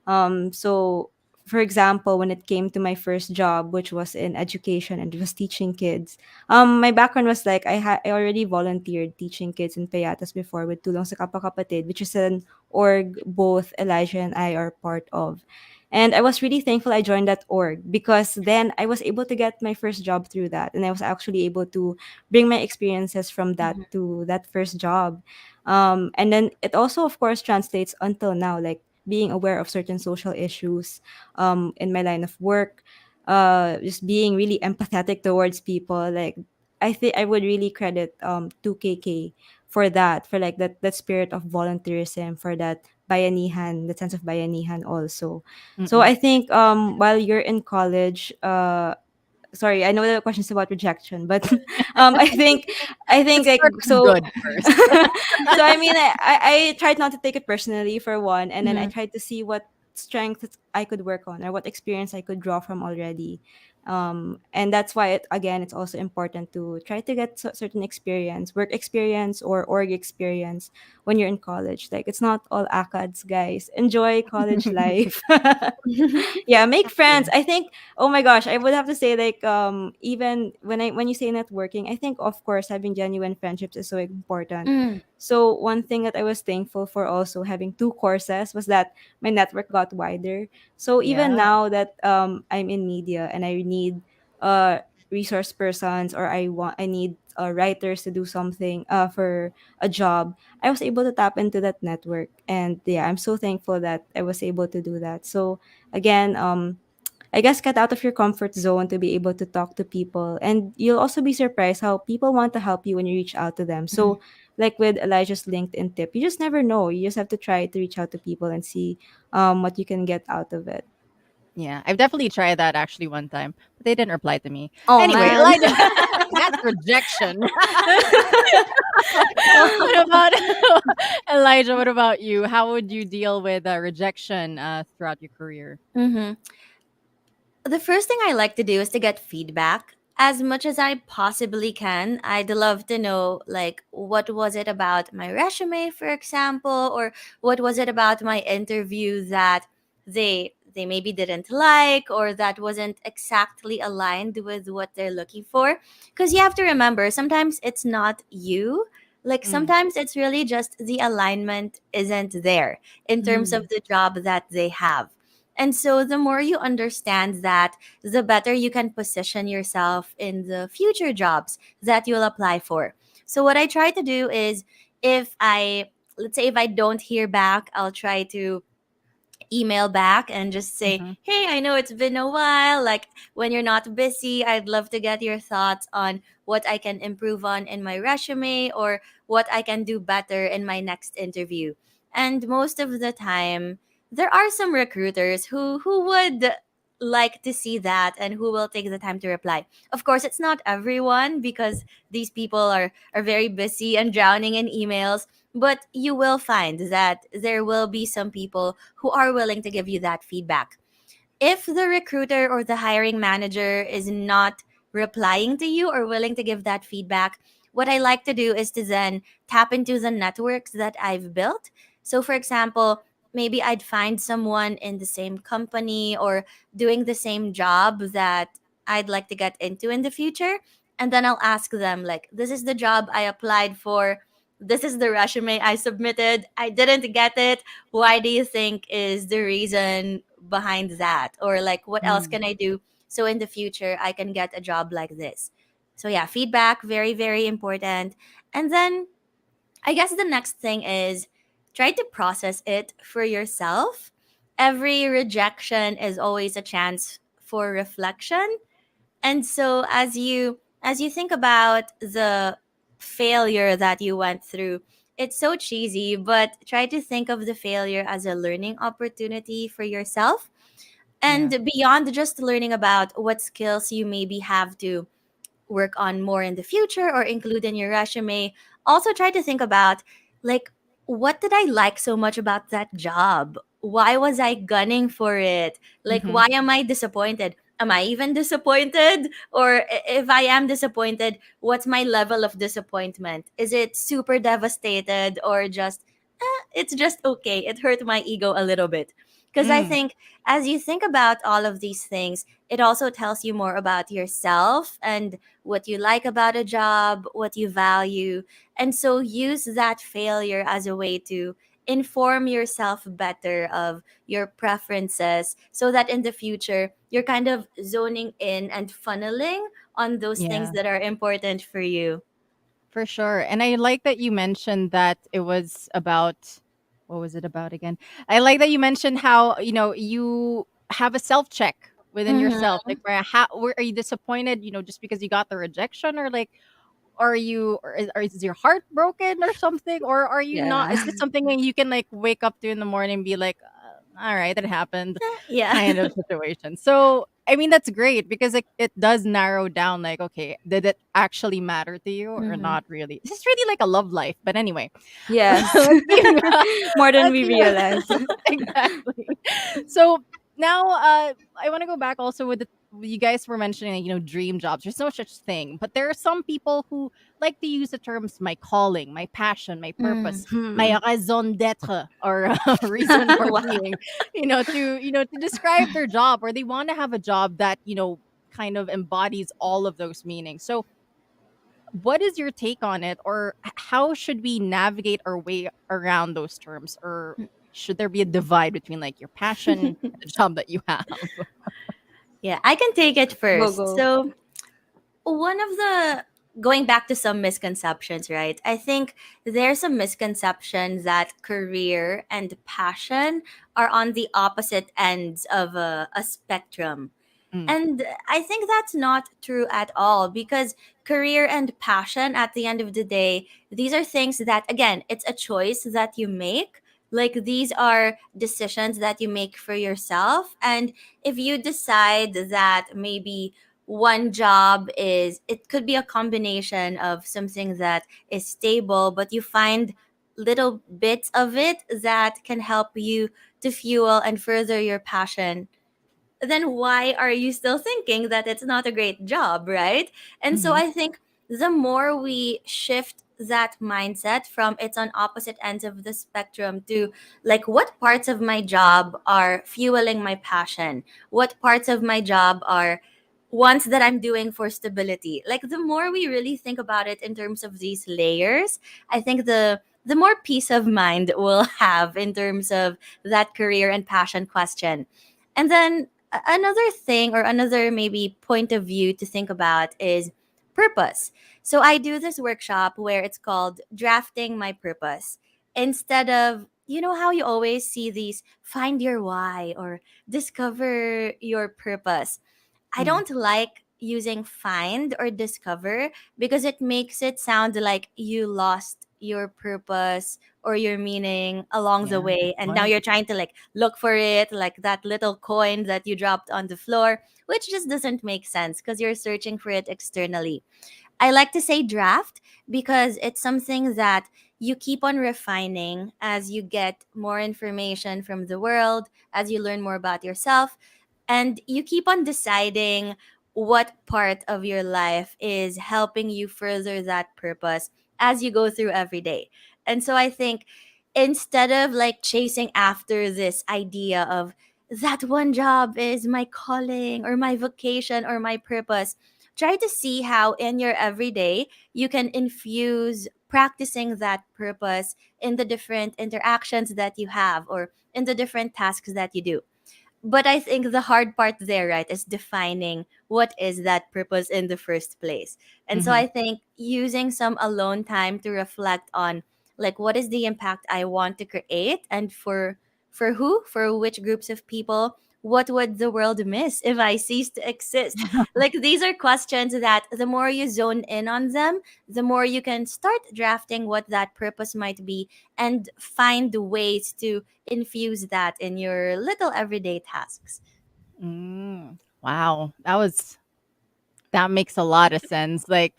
So, for example, when it came to my first job, which was in education and it was teaching kids, my background was like I already volunteered teaching kids in Payatas before with Tulong sa Kapwa-Kapatid, which is an org both Elijah and I are part of. And I was really thankful I joined that org because then I was able to get my first job through that. And I was actually able to bring my experiences from that Mhm. to that first job. And then it also, of course, translates until now. Like being aware of certain social issues in my line of work, just being really empathetic towards people. Like I think I would really credit 2KK for that, for like that spirit of volunteerism, for that bayanihan, that sense of bayanihan also. So Mm-mm. I think while you're in college, sorry, I know the question's about rejection, but I think Let's like start with so good first. so I mean I tried not to take it personally for one, and then I Mhm. tried to see what strengths I could work on or what experience I could draw from already. And that's why it's also important to try to get certain experience, work experience or org experience when you're in college. Like it's not all ACADS, guys. Enjoy college life. Yeah, make friends. True. I think, oh my gosh, I would have to say like even when you say networking, I think of course having genuine friendships is so important. Mm. So one thing that I was thankful for also having two courses was that my network got wider. So even Yeah. now that I'm in media and I need uh resource persons, or I need writers to do something for a job, I was able to tap into that network. And yeah, I'm so thankful that I was able to do that. So again, I guess get out of your comfort zone to be able to talk to people. And you'll also be surprised how people want to help you when you reach out to them. Mhm. So, like with Elijah's LinkedIn tip, you just never know. You just have to try to reach out to people and see what you can get out of it. Yeah, I've definitely tried that actually one time, but they didn't reply to me. Oh Anyway, man. Elijah, that's rejection. What about Elijah? What about you? How would you deal with rejection throughout your career? Mhm. The first thing I like to do is to get feedback as much as I possibly can. I'd love to know, like, what was it about my resume, for example, or what was it about my interview that they maybe didn't like, or that wasn't exactly aligned with what they're looking for. Because you have to remember, sometimes it's not you. Like Mm, sometimes it's really just the alignment isn't there in terms of mm, the job that they have. And so the more you understand that, the better you can position yourself in the future jobs that you'll apply for. So what I try to do is, if I let's say if I don't hear back, I'll try to email back and just say, mhm, hey, I know it's been a while. Like, when you're not busy, I'd love to get your thoughts on what I can improve on in my resume, or what I can do better in my next interview. And most of the time, there are some recruiters who would like to see that and who will take the time to reply. Of course, it's not everyone, because these people are very busy and drowning in emails, but you will find that there will be some people who are willing to give you that feedback. If the recruiter or the hiring manager is not replying to you or willing to give that feedback, what I like to do is to then tap into the networks that I've built. So, for example, maybe I'd find someone in the same company or doing the same job that I'd like to get into in the future. And then I'll ask them, like, this is the job I applied for. This is the resume I submitted. I didn't get it. Why do you think is the reason behind that? Or like, what else mm. can I do so in the future I can get a job like this? So yeah, feedback, very, very important. And then I guess the next thing is, try to process it for yourself. Every rejection is always a chance for reflection. And so as you think about the failure that you went through, it's so cheesy, but try to think of the failure as a learning opportunity for yourself. Yeah. And beyond just learning about what skills you maybe have to work on more in the future or include in your resume, also try to think about, like, what did I like so much about that job? Why was I gunning for it? Like, Mm-hmm. why am I disappointed? Am I even disappointed? Or if I am disappointed, what's my level of disappointment? Is it super devastated, or just, it's just okay? It hurt my ego a little bit. Because I Mm, think as you think about all of these things, it also tells you more about yourself and what you like about a job, what you value. And so use that failure as a way to inform yourself better of your preferences, so that in the future you're kind of zoning in and funneling on those things yeah. that are important for you. For sure. And I like that you mentioned that it was about, what was it about again? I like that you mentioned how, you have a self check within yourself. Mm-hmm. Like, are you disappointed, just because you got the rejection, or like, or is your heart broken or something? Or are you not? Yeah. Is this something that you can like wake up to in the morning and be like, all right, that happened, Yeah. kind of situation. So, I mean, that's great because it does narrow down, like, okay, did it actually matter to you or Mm-hmm. not really? This is really like a love life. But anyway, Yes. let's keep, More than let's we keep realize. exactly. So now, I want to go back also with you guys were mentioning, like, dream jobs. There's no such thing, but there are some people who like to use the terms "my calling," "my passion," "my purpose," Hmm. "my raison d'être," or reason for Wow. being. To describe their job, or they want to have a job that kind of embodies all of those meanings. So what is your take on it, or how should we navigate our way around those terms, or should there be a divide between like your passion and the job that you have? Yeah, I can take it Go, first. go. So, one of the going back to some misconceptions, right? I think there's some misconception that career and passion are on the opposite ends of a spectrum. Mm, And I think that's not true at all, because career and passion, at the end of the day, these are things that, again, it's a choice that you make. Like, these are decisions that you make for yourself. And if you decide that maybe one job is, it could be a combination of something that is stable, but you find little bits of it that can help you to fuel and further your passion, then why are you still thinking that it's not a great job, right? And so mm-hmm. I think the more we shift that mindset from it's on opposite ends of the spectrum to, like, what parts of my job are fueling my passion, what parts of my job are ones that I'm doing for stability, like, the more we really think about it in terms of these layers, I think the more peace of mind we'll have in terms of that career and passion question. And then another thing, or another maybe point of view to think about, is purpose. So I do this workshop where it's called drafting my purpose. Instead of, how you always see these find your why or discover your purpose, I Mm, don't like using find or discover, because it makes it sound like you lost your purpose or your meaning along the yeah, good way, and now point. you're trying to, like, look for it, like that little coin that you dropped on the floor, which just doesn't make sense because you're searching for it externally. I like to say draft because it's something that you keep on refining as you get more information from the world, as you learn more about yourself, and you keep on deciding what part of your life is helping you further that purpose as you go through every day. And so I think, instead of like chasing after this idea of that one job is my calling or my vocation or my purpose, try to see how in your everyday you can infuse practicing that purpose in the different interactions that you have, or in the different tasks that you do. But I think the hard part there, right, is defining what is that purpose in the first place. And so Mm-hmm. I think using some alone time to reflect on, like, what is the impact I want to create, and for who, for which groups of people, what would the world miss if I cease to exist? Like, these are questions that the more you zone in on them, the more you can start drafting what that purpose might be, and find ways to infuse that in your little everyday tasks. Wow, that was That makes a lot of sense. Like,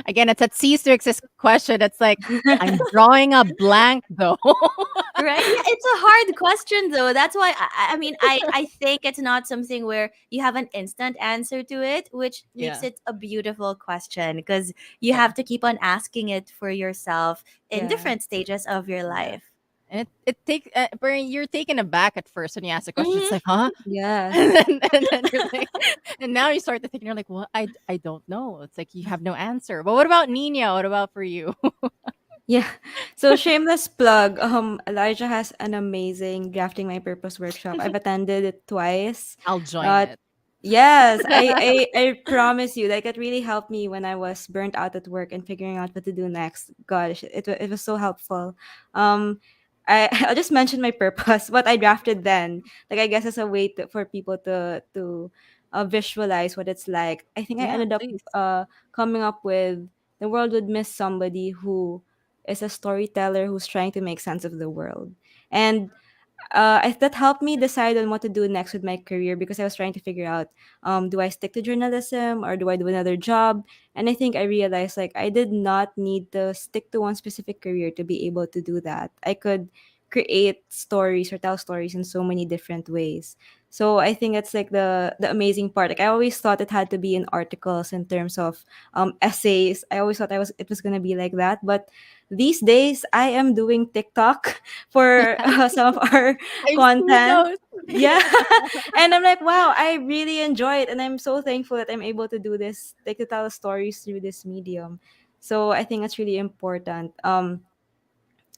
again, it's a C6 question. It's like, I'm drawing a blank though. Right? Yeah, it's a hard question though. That's why I think it's not something where you have an instant answer to it, which makes Yeah. it a beautiful question because you Yeah. have to keep on asking it for yourself in Yeah. different stages of your Yeah. life. And it takes, where you're taken aback at first when you ask the question. It's Mhm. like, huh? Yes. And then you're like, and now you start to think, you're like, well, I don't know. It's like you have no answer. But what about Nina? What about for you? Yeah. So shameless plug. Elijah has an amazing drafting my purpose workshop. I've attended it twice. I'll join Uh, it. yes, I promise you, like it really helped me when I was burnt out at work and figuring out what to do next. Gosh, it was so helpful. Um, I'll just mention my purpose, what I drafted then. Like I guess as a way for people to visualize what it's like. I think I Yeah, ended up please. coming up with the world would miss somebody who is a storyteller who's trying to make sense of the world. And that helped me decide on what to do next with my career because I was trying to figure out, do I stick to journalism or do I do another job? And I think I realized like I did not need to stick to one specific career to be able to do that. I could create stories or tell stories in so many different ways. So I think that's like the amazing part. Like I always thought it had to be in articles in terms of essays. I always thought it was gonna be like that, but these days I am doing TikTok for some of our I've seen content. those. Yeah. And I'm like, wow, I really enjoy it. And I'm so thankful that I'm able to do this, like to tell stories through this medium. So I think that's really important.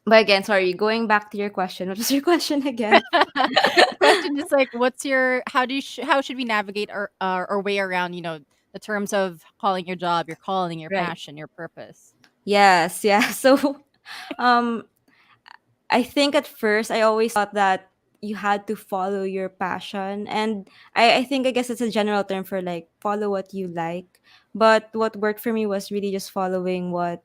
But again, sorry, going back to your question. What was your question again? The question is like, what's your how do you how should we navigate our way around, the terms of calling your job, your calling, your Right. passion, your purpose? Yes, yeah. So um I think at first I always thought that you had to follow your passion. And I think I guess it's a general term for like follow what you like. But what worked for me was really just following what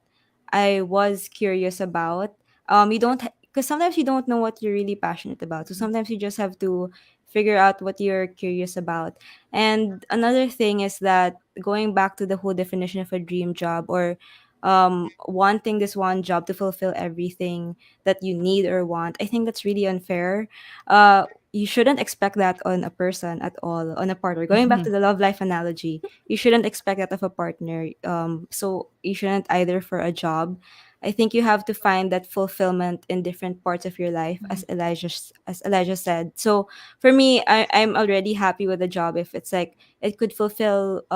I was curious about. You don't because sometimes you don't know what you're really passionate about. So sometimes you just have to figure out what you're curious about. And another thing is that going back to the whole definition of a dream job or wanting this one job to fulfill everything that you need or want. I think that's really unfair. You shouldn't expect that on a person at all, on a partner. Going back to Mhm. the love life analogy, you shouldn't expect that of a partner. So you shouldn't either for a job. I think you have to find that fulfillment in different parts of your life, Mhm. as Elijah said. So for me, I'm already happy with the job if it's like it could fulfill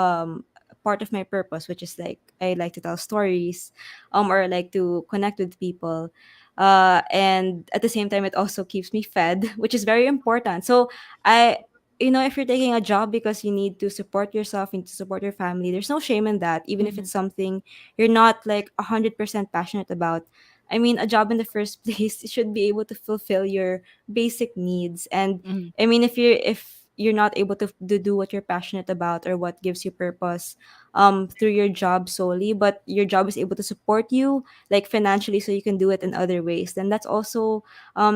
part of my purpose, which is like I like to tell stories, or I like to connect with people. And at the same time, it also keeps me fed, which is very important. So I, if you're taking a job because you need to support yourself and to support your family, there's no shame in that, even if Mhm. it's something you're not like 100% passionate about. I mean, a job in the first place should be able to fulfill your basic needs. And Mhm. I mean, if you're not able to do what you're passionate about or what gives you purpose through your job solely, but your job is able to support you like financially so you can do it in other ways, then that's also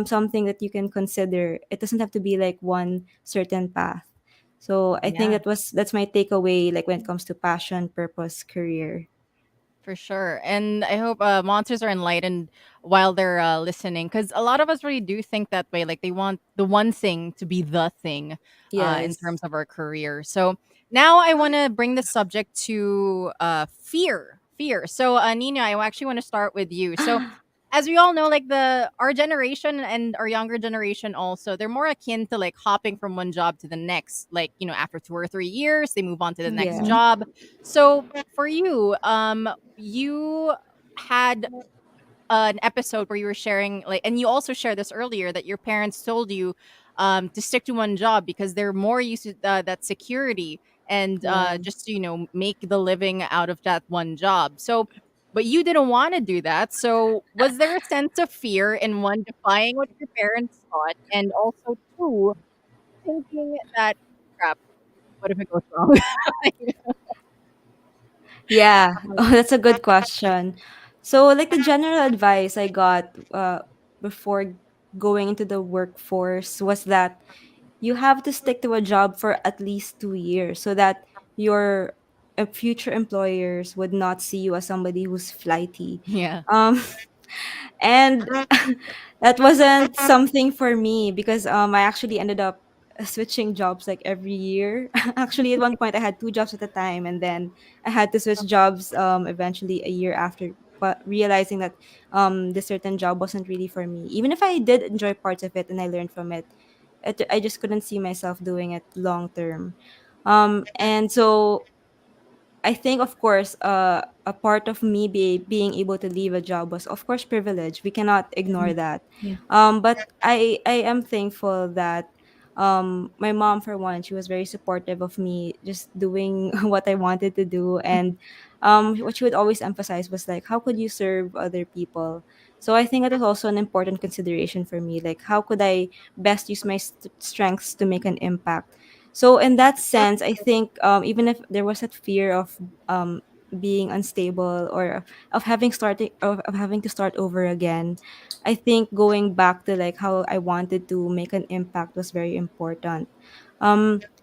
something that you can consider. It doesn't have to be like one certain path. So I think Yeah. that's my takeaway like when it comes to passion, purpose, career. For sure. And I hope monsters are enlightened while they're listening. Because a lot of us really do think that way. Like they want the one thing to be the thing in Yes. terms of our career. So now I want to bring the subject to fear. Fear. So, Nina, I actually want to start with you. So, as we all know, like our generation and our younger generation also, they're more akin to like hopping from one job to the next. Like, after 2 or 3 years, they move on to the next Yeah. job. So for you, you had an episode where you were sharing like, and you also shared this earlier that your parents told you to stick to one job because they're more used to that security and Yeah. just to, make the living out of that one job. So but you didn't want to do that. So was there a sense of fear in one defying what your parents thought, and also two thinking that crap, what if it goes wrong? Yeah. Oh, that's a good question. So like the general advice I got before going into the workforce was that you have to stick to a job for at least 2 years so that your future employers would not see you as somebody who's flighty. Yeah. Um, and that wasn't something for me because I actually ended up switching jobs like every year. Actually, at one point I had two jobs at a time, and then I had to switch jobs eventually a year after, but realizing that this certain job wasn't really for me. Even if I did enjoy parts of it and I learned from it, I just couldn't see myself doing it long term. And so I think, of course, a part of me being able to leave a job was, of course, privilege. We cannot ignore that. Yeah. But I am thankful that my mom, for one, she was very supportive of me just doing what I wanted to do. And what she would always emphasize was like, how could you serve other people? So I think that was also an important consideration for me. Like, how could I best use my strengths to make an impact? So in that sense, I think even if there was that fear of being unstable or of having to start over again, I think going back to like how I wanted to make an impact was very important.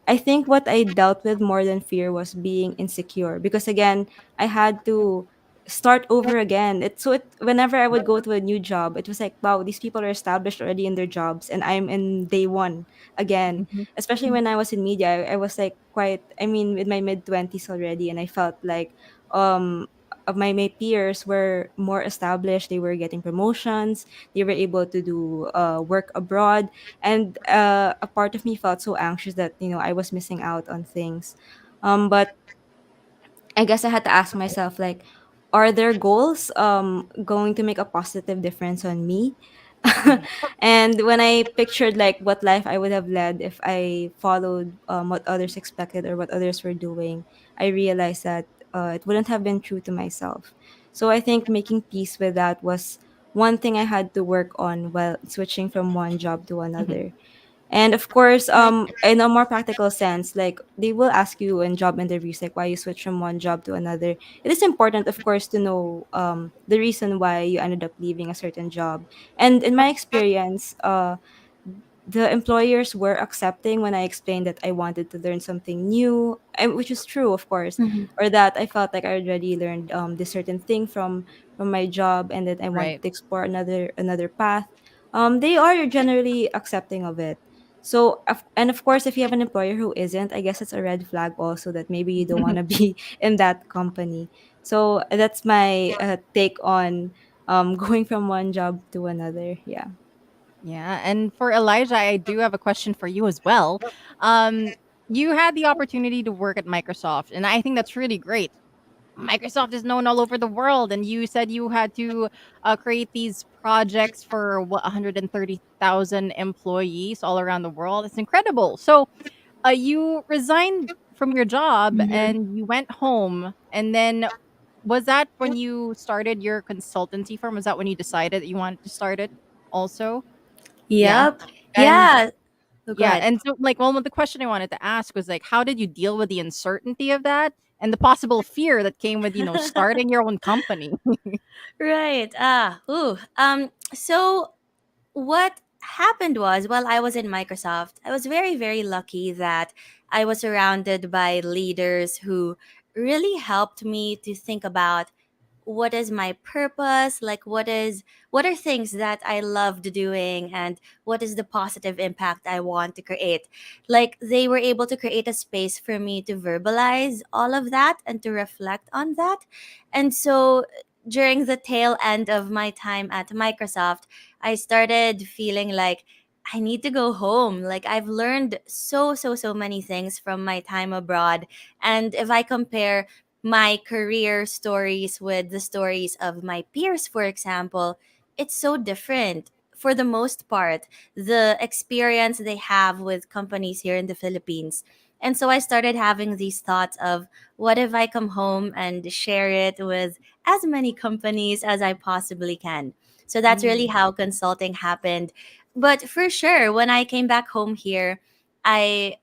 I think what I dealt with more than fear was being insecure because again, I had to start over again. Whenever I would go to a new job, it was like, wow, these people are established already in their jobs and I'm in day one again. Mhm. Especially when I was in media, I was like quite, I mean, in my mid 20s already, and I felt like um my peers were more established. They were getting promotions. They were able to do work abroad, and a part of me felt so anxious that I was missing out on things. But I guess I had to ask myself, like, are their goals going to make a positive difference on me? Mhm. And when I pictured like what life I would have led if I followed what others expected or what others were doing, I realized that it wouldn't have been true to myself. So I think making peace with that was one thing I had to work on while switching from one job to Mhm. another. And of course, in a more practical sense, like they will ask you in job interviews, like why you switch from one job to another. It is important, of course, to know the reason why you ended up leaving a certain job. And in my experience, the employers were accepting when I explained that I wanted to learn something new, which is true, of course, Mhm. or that I felt like I already learned this certain thing from my job, and that I wanted Right. to explore another path. They are generally accepting of it. So, and of course, if you have an employer who isn't, I guess it's a red flag also that maybe you don't want to be in that company. So that's my take on going from one job to another. Yeah. Yeah, and for Elijah, I do have a question for you as well. Um, you had the opportunity to work at Microsoft, and I think that's really great. Microsoft is known all over the world, and you said you had to create these projects for what 130,000 employees all around the world. It's incredible. So, you resigned from your job Mhm. and you went home, and then was that when you started your consultancy firm? Was that when you decided that you wanted to start it also? Yeah. Yep. And Yeah. Oh, go yeah, ahead. and so like well the question I wanted to ask was like how did you deal with the uncertainty of that and the possible fear that came with, starting your own company? Right. Ooh. So what happened was while I was in Microsoft, I was very, very lucky that I was surrounded by leaders who really helped me to think about what is my purpose, like what are things that I loved doing and what is the positive impact I want to create. Like they were able to create a space for me to verbalize all of that and to reflect on that. And so during the tail end of my time at Microsoft, I started feeling like I need to go home. Like I've learned so many things from my time abroad. And if I compare my career stories with the stories of my peers, for example, it's so different. For the most part, the experience they have with companies here in the Philippines. And so I started having these thoughts of what if I come home and share it with as many companies as I possibly can. So that's really Mm, how consulting happened. But for sure, when I came back home here, I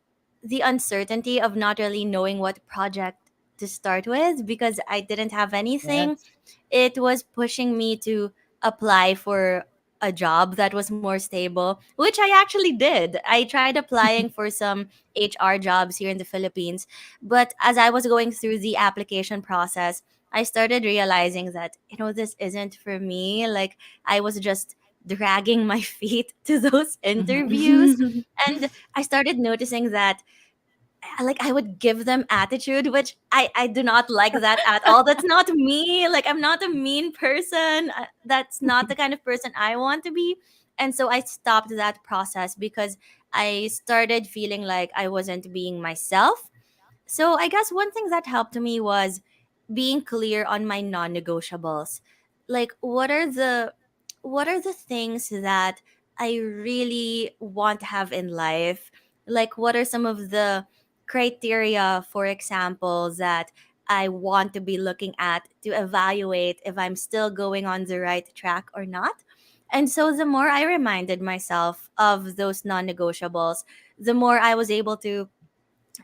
the uncertainty of not really knowing what project to start with because I didn't have anything. yes. It was pushing me to apply for a job that was more stable, which I actually did. I tried applying for some HR jobs here in the Philippines, but as I was going through the application process, I started realizing that, this isn't for me. Like, I was just dragging my feet to those interviews. And I started noticing that like I would give them attitude, which I do not like that at all. That's not me. Like, I'm not a mean person. That's not the kind of person I want to be. And so I stopped that process because I started feeling like I wasn't being myself. So I guess one thing that helped me was being clear on my non-negotiables. Like, what are the things that I really want to have in life? Like, what are some of the criteria, for example, that I want to be looking at to evaluate if I'm still going on the right track or not? And so the more I reminded myself of those non-negotiables, the more I was able to,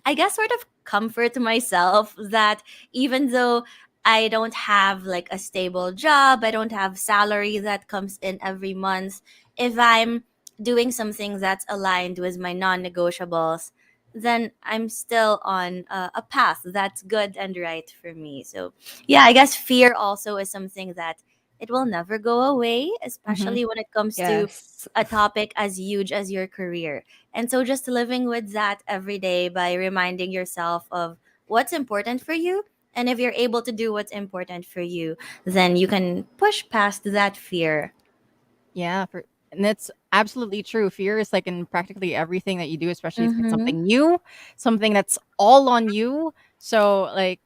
I guess, sort of comfort myself that even though I don't have like a stable job, I don't have salary that comes in every month, if I'm doing something that's aligned with my non-negotiables, then I'm still on a path that's good and right for me. So, yeah, I guess fear also is something that it will never go away, Mhm. especially when it comes to Yes. a topic as huge as your career. And so just living with that every day by reminding yourself of what's important for you. And if you're able to do what's important for you, then you can push past that fear. Yeah, and that's absolutely true. Fear is like in practically everything that you do, especially if it's Mm-hmm. something new, something that's all on you. So like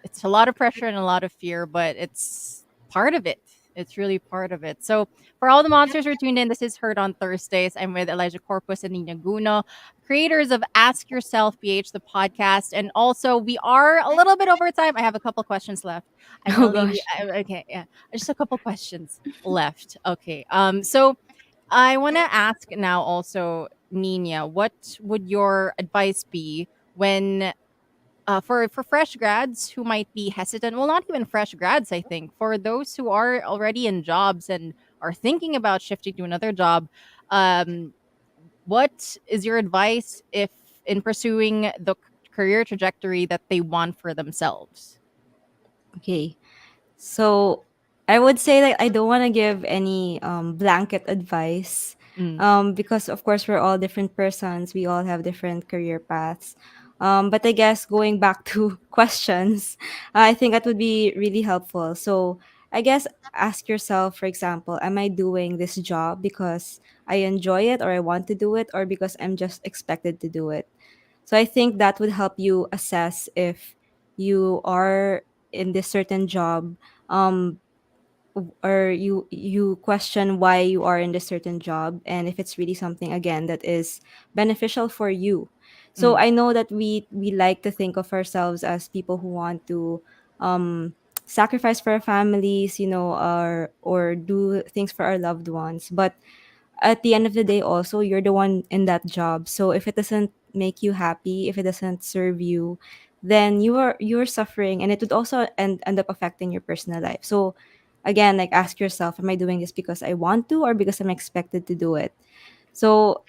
it's a lot of pressure and a lot of fear, but it's part of it. It's really part of it. So, for all the monsters who are tuned in, this is Heard on Thursdays. I'm with Elizha Corpus and Niña Guno, creators of Ask Yourself PH, the podcast. And also, we are a little bit over time. I have a couple questions left. I'm Oh going to leave you. gosh. Okay, yeah. Just a couple questions left. Okay. So, I want to ask now also, Nina, what would your advice be when for fresh grads who might be hesitant, well, not even fresh grads, I think, for those who are already in jobs and are thinking about shifting to another job, um, what is your advice if in pursuing the career trajectory that they want for themselves? Okay. So I would say that I don't want to give any blanket advice, Mm, because of course we're all different persons. We all have different career paths. But I guess going back to questions, I think that would be really helpful. So I guess ask yourself, for example, am I doing this job because I enjoy it or I want to do it, or because I'm just expected to do it? So I think that would help you assess if you are in this certain job, um or you question why you are in this certain job, and if it's really something again that is beneficial for you. So mm, I know that we like to think of ourselves as people who want to um sacrifice for our families, or do things for our loved ones, but at the end of the day also you're the one in that job. So if it doesn't make you happy, if it doesn't serve you, then you're suffering, and it would also end up affecting your personal life. So again, like, ask yourself, am I doing this because I want to, or because I'm expected to do it? So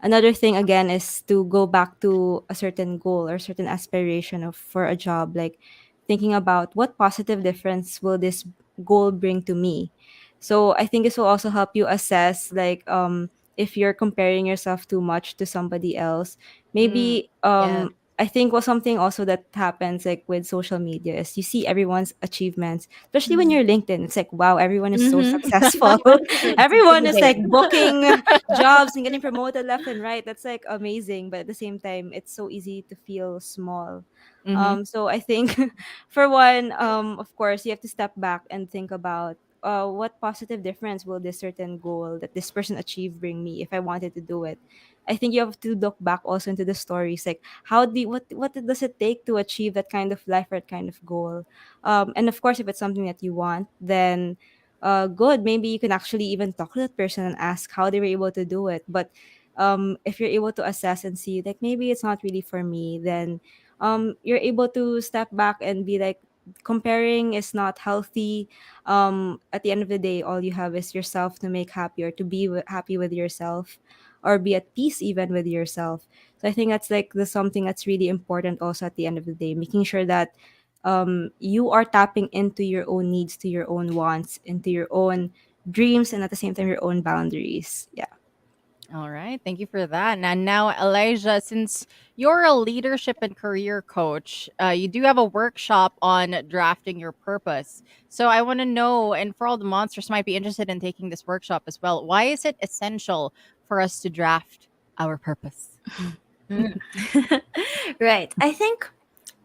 another thing again is to go back to a certain goal or certain aspiration of for a job, like thinking about what positive difference will this goal bring to me. So I think this will also help you assess, like, if you're comparing yourself too much to somebody else. mm, Maybe yeah. I think was something also that happens, like, with social media, is you see everyone's achievements, especially when you're LinkedIn. It's like, wow, everyone is so Mm-hmm. successful. It's Everyone is like intimidating. booking jobs and getting promoted left and right. That's like amazing, but at the same time it's so easy to feel small. Mm-hmm. So I think for one, of course you have to step back and think about, what positive difference will this certain goal that this person achieved bring me if I wanted to do it. I think you have to look back also into the stories, like, what does it take to achieve that kind of life or that kind of goal. And of course, if it's something that you want, then good, maybe you can actually even talk to that person and ask how they were able to do it. But if you're able to assess and see, like, maybe it's not really for me, then you're able to step back and be like, comparing is not healthy. At the end of the day, all you have is yourself to make happy, or to be happy with yourself, or be at peace even with yourself. So I think that's like the something that's really important also at the end of the day, making sure that you are tapping into your own needs, to your own wants, into your own dreams, and at the same time your own boundaries. Yeah. All right. Thank you for that. And now, Elijah, since you're a leadership and career coach, you do have a workshop on drafting your purpose. So I want to know, and for all the monsters might be interested in taking this workshop as well, why is it essential for us to draft our purpose? Mm. Right. I think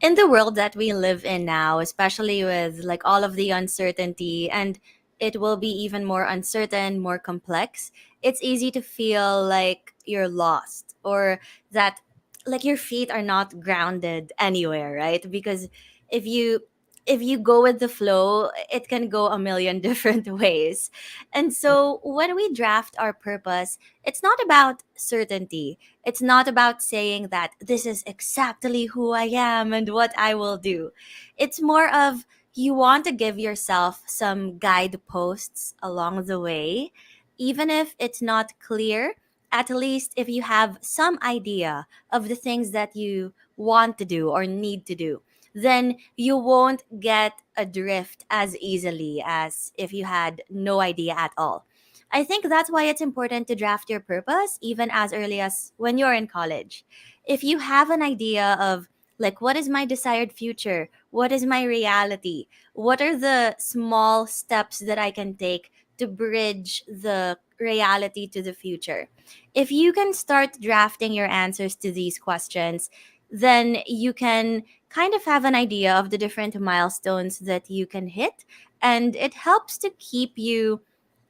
in the world that we live in now, especially with like all of the uncertainty, and it will be even more uncertain, more complex, it's easy to feel like you're lost, or that like your feet are not grounded anywhere, right? Because if you if you go with the flow, it can go a million different ways. And so when we draft our purpose, it's not about certainty. It's not about saying that this is exactly who I am and what I will do. It's more of, you want to give yourself some guideposts along the way, even if it's not clear. At least if you have some idea of the things that you want to do or need to do, then you won't get adrift as easily as if you had no idea at all. I think that's why it's important to draft your purpose even as early as when you're in college. If you have an idea of, like, what is my desired future? What is my reality? What are the small steps that I can take to bridge the reality to the future? If you can start drafting your answers to these questions, then you can kind of have an idea of the different milestones that you can hit, and it helps to keep you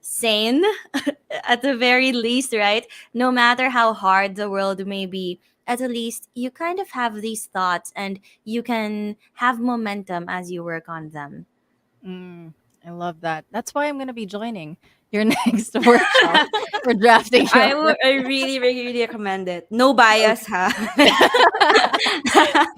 sane at the very least, right? No matter how hard the world may be, at least you kind of have these thoughts and you can have momentum as you work on them. Mm, I love that. That's why I'm going to be joining your next workshop for drafting your I really, really, really recommend it. No bias, ha.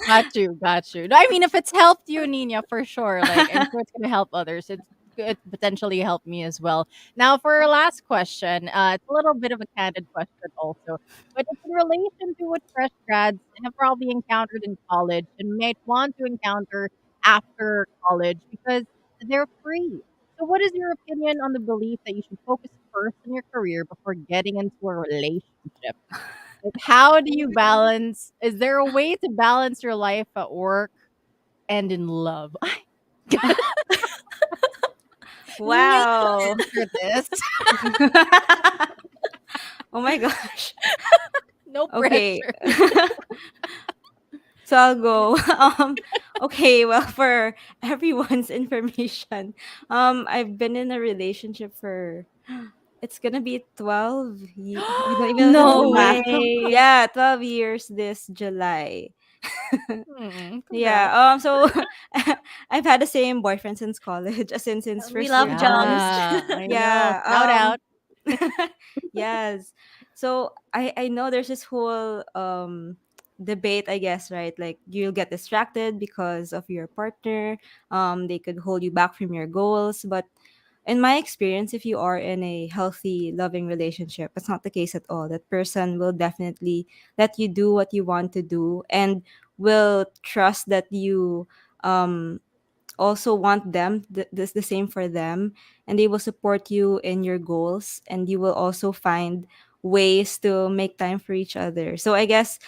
Got you, got you. No, I mean, if it's helped you, Nina, for sure. Like, I'm sure it's gonna help others. It's could potentially help me as well. Now, for our last question, it's a little bit of a candid question, also, but it's in relation to what fresh grads have probably encountered in college and might want to encounter after college because they're free. So, what is your opinion on the belief that you should focus first on your career before getting into a relationship? Like, how do you balance? Is there a way to balance your life at work and in love? Nina, Wow. answer this. Oh my gosh. No Okay. pressure. So I'll go. Okay, well, for everyone's information, I've been in a relationship for, it's gonna be 12 I don't even know if that's No math. way. Yeah, 12 years this July. Congrats. Yeah. So I've had the same boyfriend since college, since We first year love jumps. college. Yeah, I know. Yeah. Shout out. Yes. So I know there's this whole debate, I guess, right? Like, you'll get distracted because of your partner. They could hold you back from your goals, but in my experience, if you are in a healthy, loving relationship, it's not the case at all. That person will definitely let you do what you want to do, and will trust that you um also want them, the same for them, and they will support you in your goals, and you will also find ways to make time for each other. So I guess,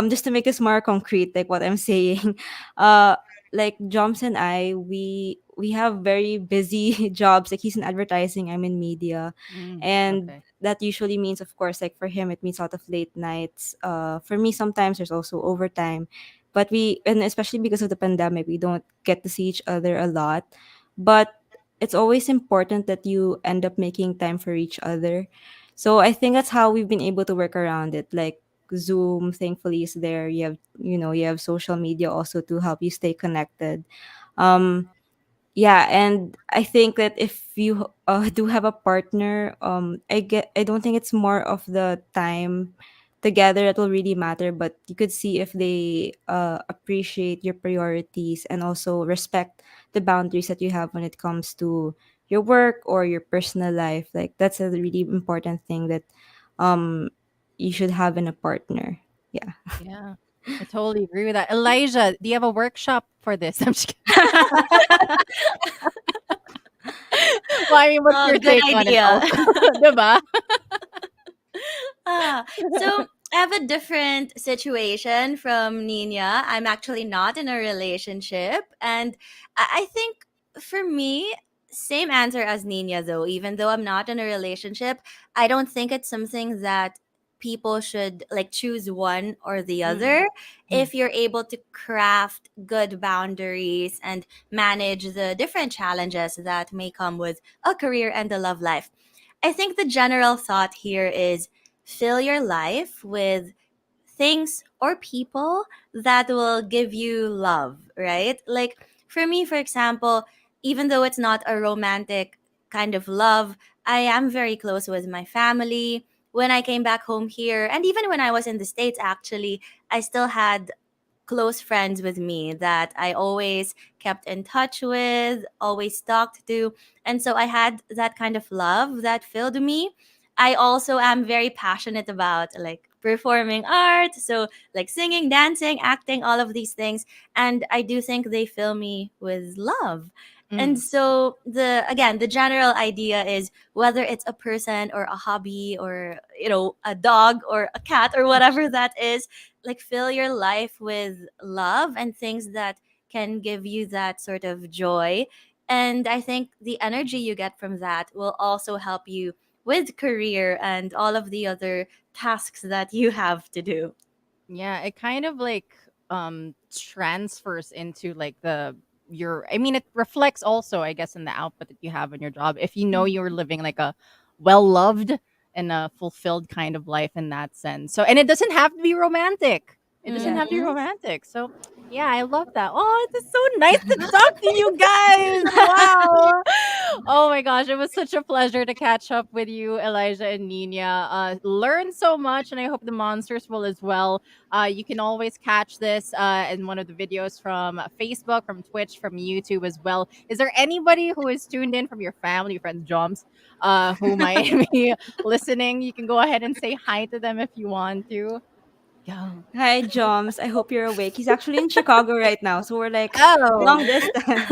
just to make this more concrete, like what I'm saying, uh like Joms and I, we have very busy jobs. Like, he's in advertising, I'm in media, and Okay. that usually means, of course, like for him it means a lot of late nights. For me, sometimes there's also overtime, but and especially because of the pandemic, we don't get to see each other a lot. But it's always important that you end up making time for each other. So I think that's how we've been able to work around it. Like, Zoom, thankfully, is there. You have social media also to help you stay connected. um yeah, and I think that if you do have a partner, I don't think it's more of the time together that will really matter, but you could see if they appreciate your priorities and also respect the boundaries that you have when it comes to your work or your personal life. Like that's a really important thing that um you should have in a partner. Yeah. Yeah. I totally agree with that. Elijah, do you have a workshop for this? I'm just kidding. Well, I mean, what's Oh, your good take on it idea. also? Diba? So I have a different situation from Nina. I'm actually not in a relationship. And I think for me, same answer as Nina, though. Even though I'm not in a relationship, I don't think it's something that people should like choose one or the Mm. other. Mm. If you're able to craft good boundaries and manage the different challenges that may come with a career and a love life. I think the general thought here is fill your life with things or people that will give you love, right? Like for me, for example, even though it's not a romantic kind of love, I am very close with my family. When I came back home here, and even when I was in the States, actually, I still had close friends with me that I always kept in touch with, always talked to. And so I had that kind of love that filled me. I also am very passionate about like performing art. So, like singing, dancing, acting, all of these things. And I do think they fill me with love. And Mm. so the general idea is whether it's a person or a hobby or a dog or a cat or whatever that is, like fill your life with love and things that can give you that sort of joy. And I think the energy you get from that will also help you with career and all of the other tasks that you have to do. Yeah, it kind of like transfers into like the your I mean it reflects also I guess in the output that you have in your job. If you know you're living like a well loved and a fulfilled kind of life in that sense. So and it doesn't have to be romantic. It doesn't Yeah. have to be Mm-hmm. romantic. So yeah, I love that. Oh, it's so nice to talk to you guys. Wow. Oh my gosh, it was such a pleasure to catch up with you, Elijah and Nina. Learn so much, and I hope the monsters will as well. You can always catch this in one of the videos from Facebook, from Twitch, from YouTube as well. Is there anybody who is tuned in from your family, friends, Joms, who might be listening? You can go ahead and say hi to them if you want to. Go. Hi, Joms. I hope you're awake. He's actually in Chicago right now, so we're like Oh, long distance.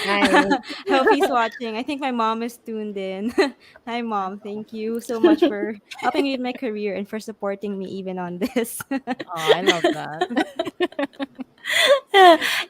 nice. I hope he's watching. I think my mom is tuned in. Hi, mom. Thank you so much for helping me with my career and for supporting me even on this. Oh, I love that.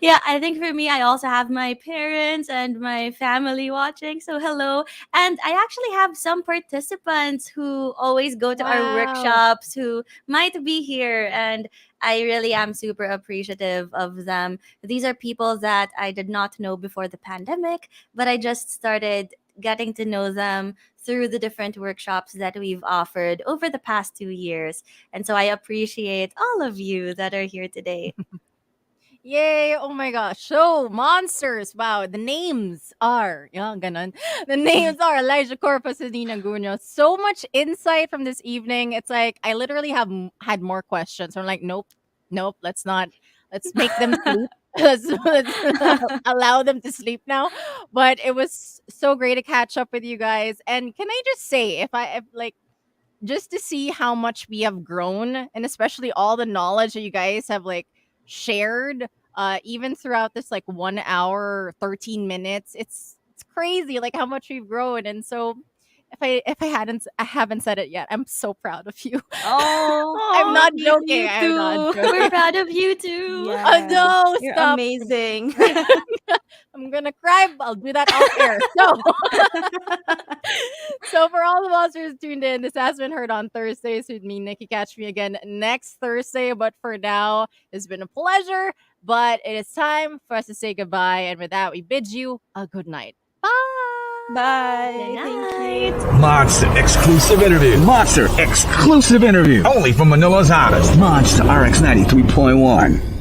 Yeah, I think for me, I also have my parents and my family watching. So, hello. And I actually have some participants who always go to our Wow. workshops who might be here. And I really am super appreciative of them. These are people that I did not know before the pandemic, but I just started getting to know them through the different workshops that we've offered over the past 2 years. And so I appreciate all of you that are here today. Yay! Oh my gosh. So, monsters. Wow. The names are, yeah, ganon. The names are Elizha Corpus and Niña Guno. So much insight from this evening. It's like, I literally have had more questions. So I'm like, nope, nope, let's not. Let's make them sleep. Let's allow them to sleep now. But it was so great to catch up with you guys. And can I just say, if like, just to see how much we have grown and especially all the knowledge that you guys have like shared even throughout this like 1 hour 13 minutes, it's crazy like how much we've grown. And so I haven't said it yet, I'm so proud of you. I'm Oh, not joking, you I'm not too. We're joking. proud of you too. Oh Yes. no, You're stop. amazing. I'm gonna cry, but I'll do that off air. So for all the monsters tuned in, this has been heard on Thursdays with me, Nikki. Catch me again next Thursday. But for now, it's been a pleasure. But it is time for us to say goodbye. And with that, we bid you a good night. Bye. Good Bye. Thank you. night. Monster exclusive interview. Monster exclusive interview. Only from Manila's hottest. Monster RX 93.1.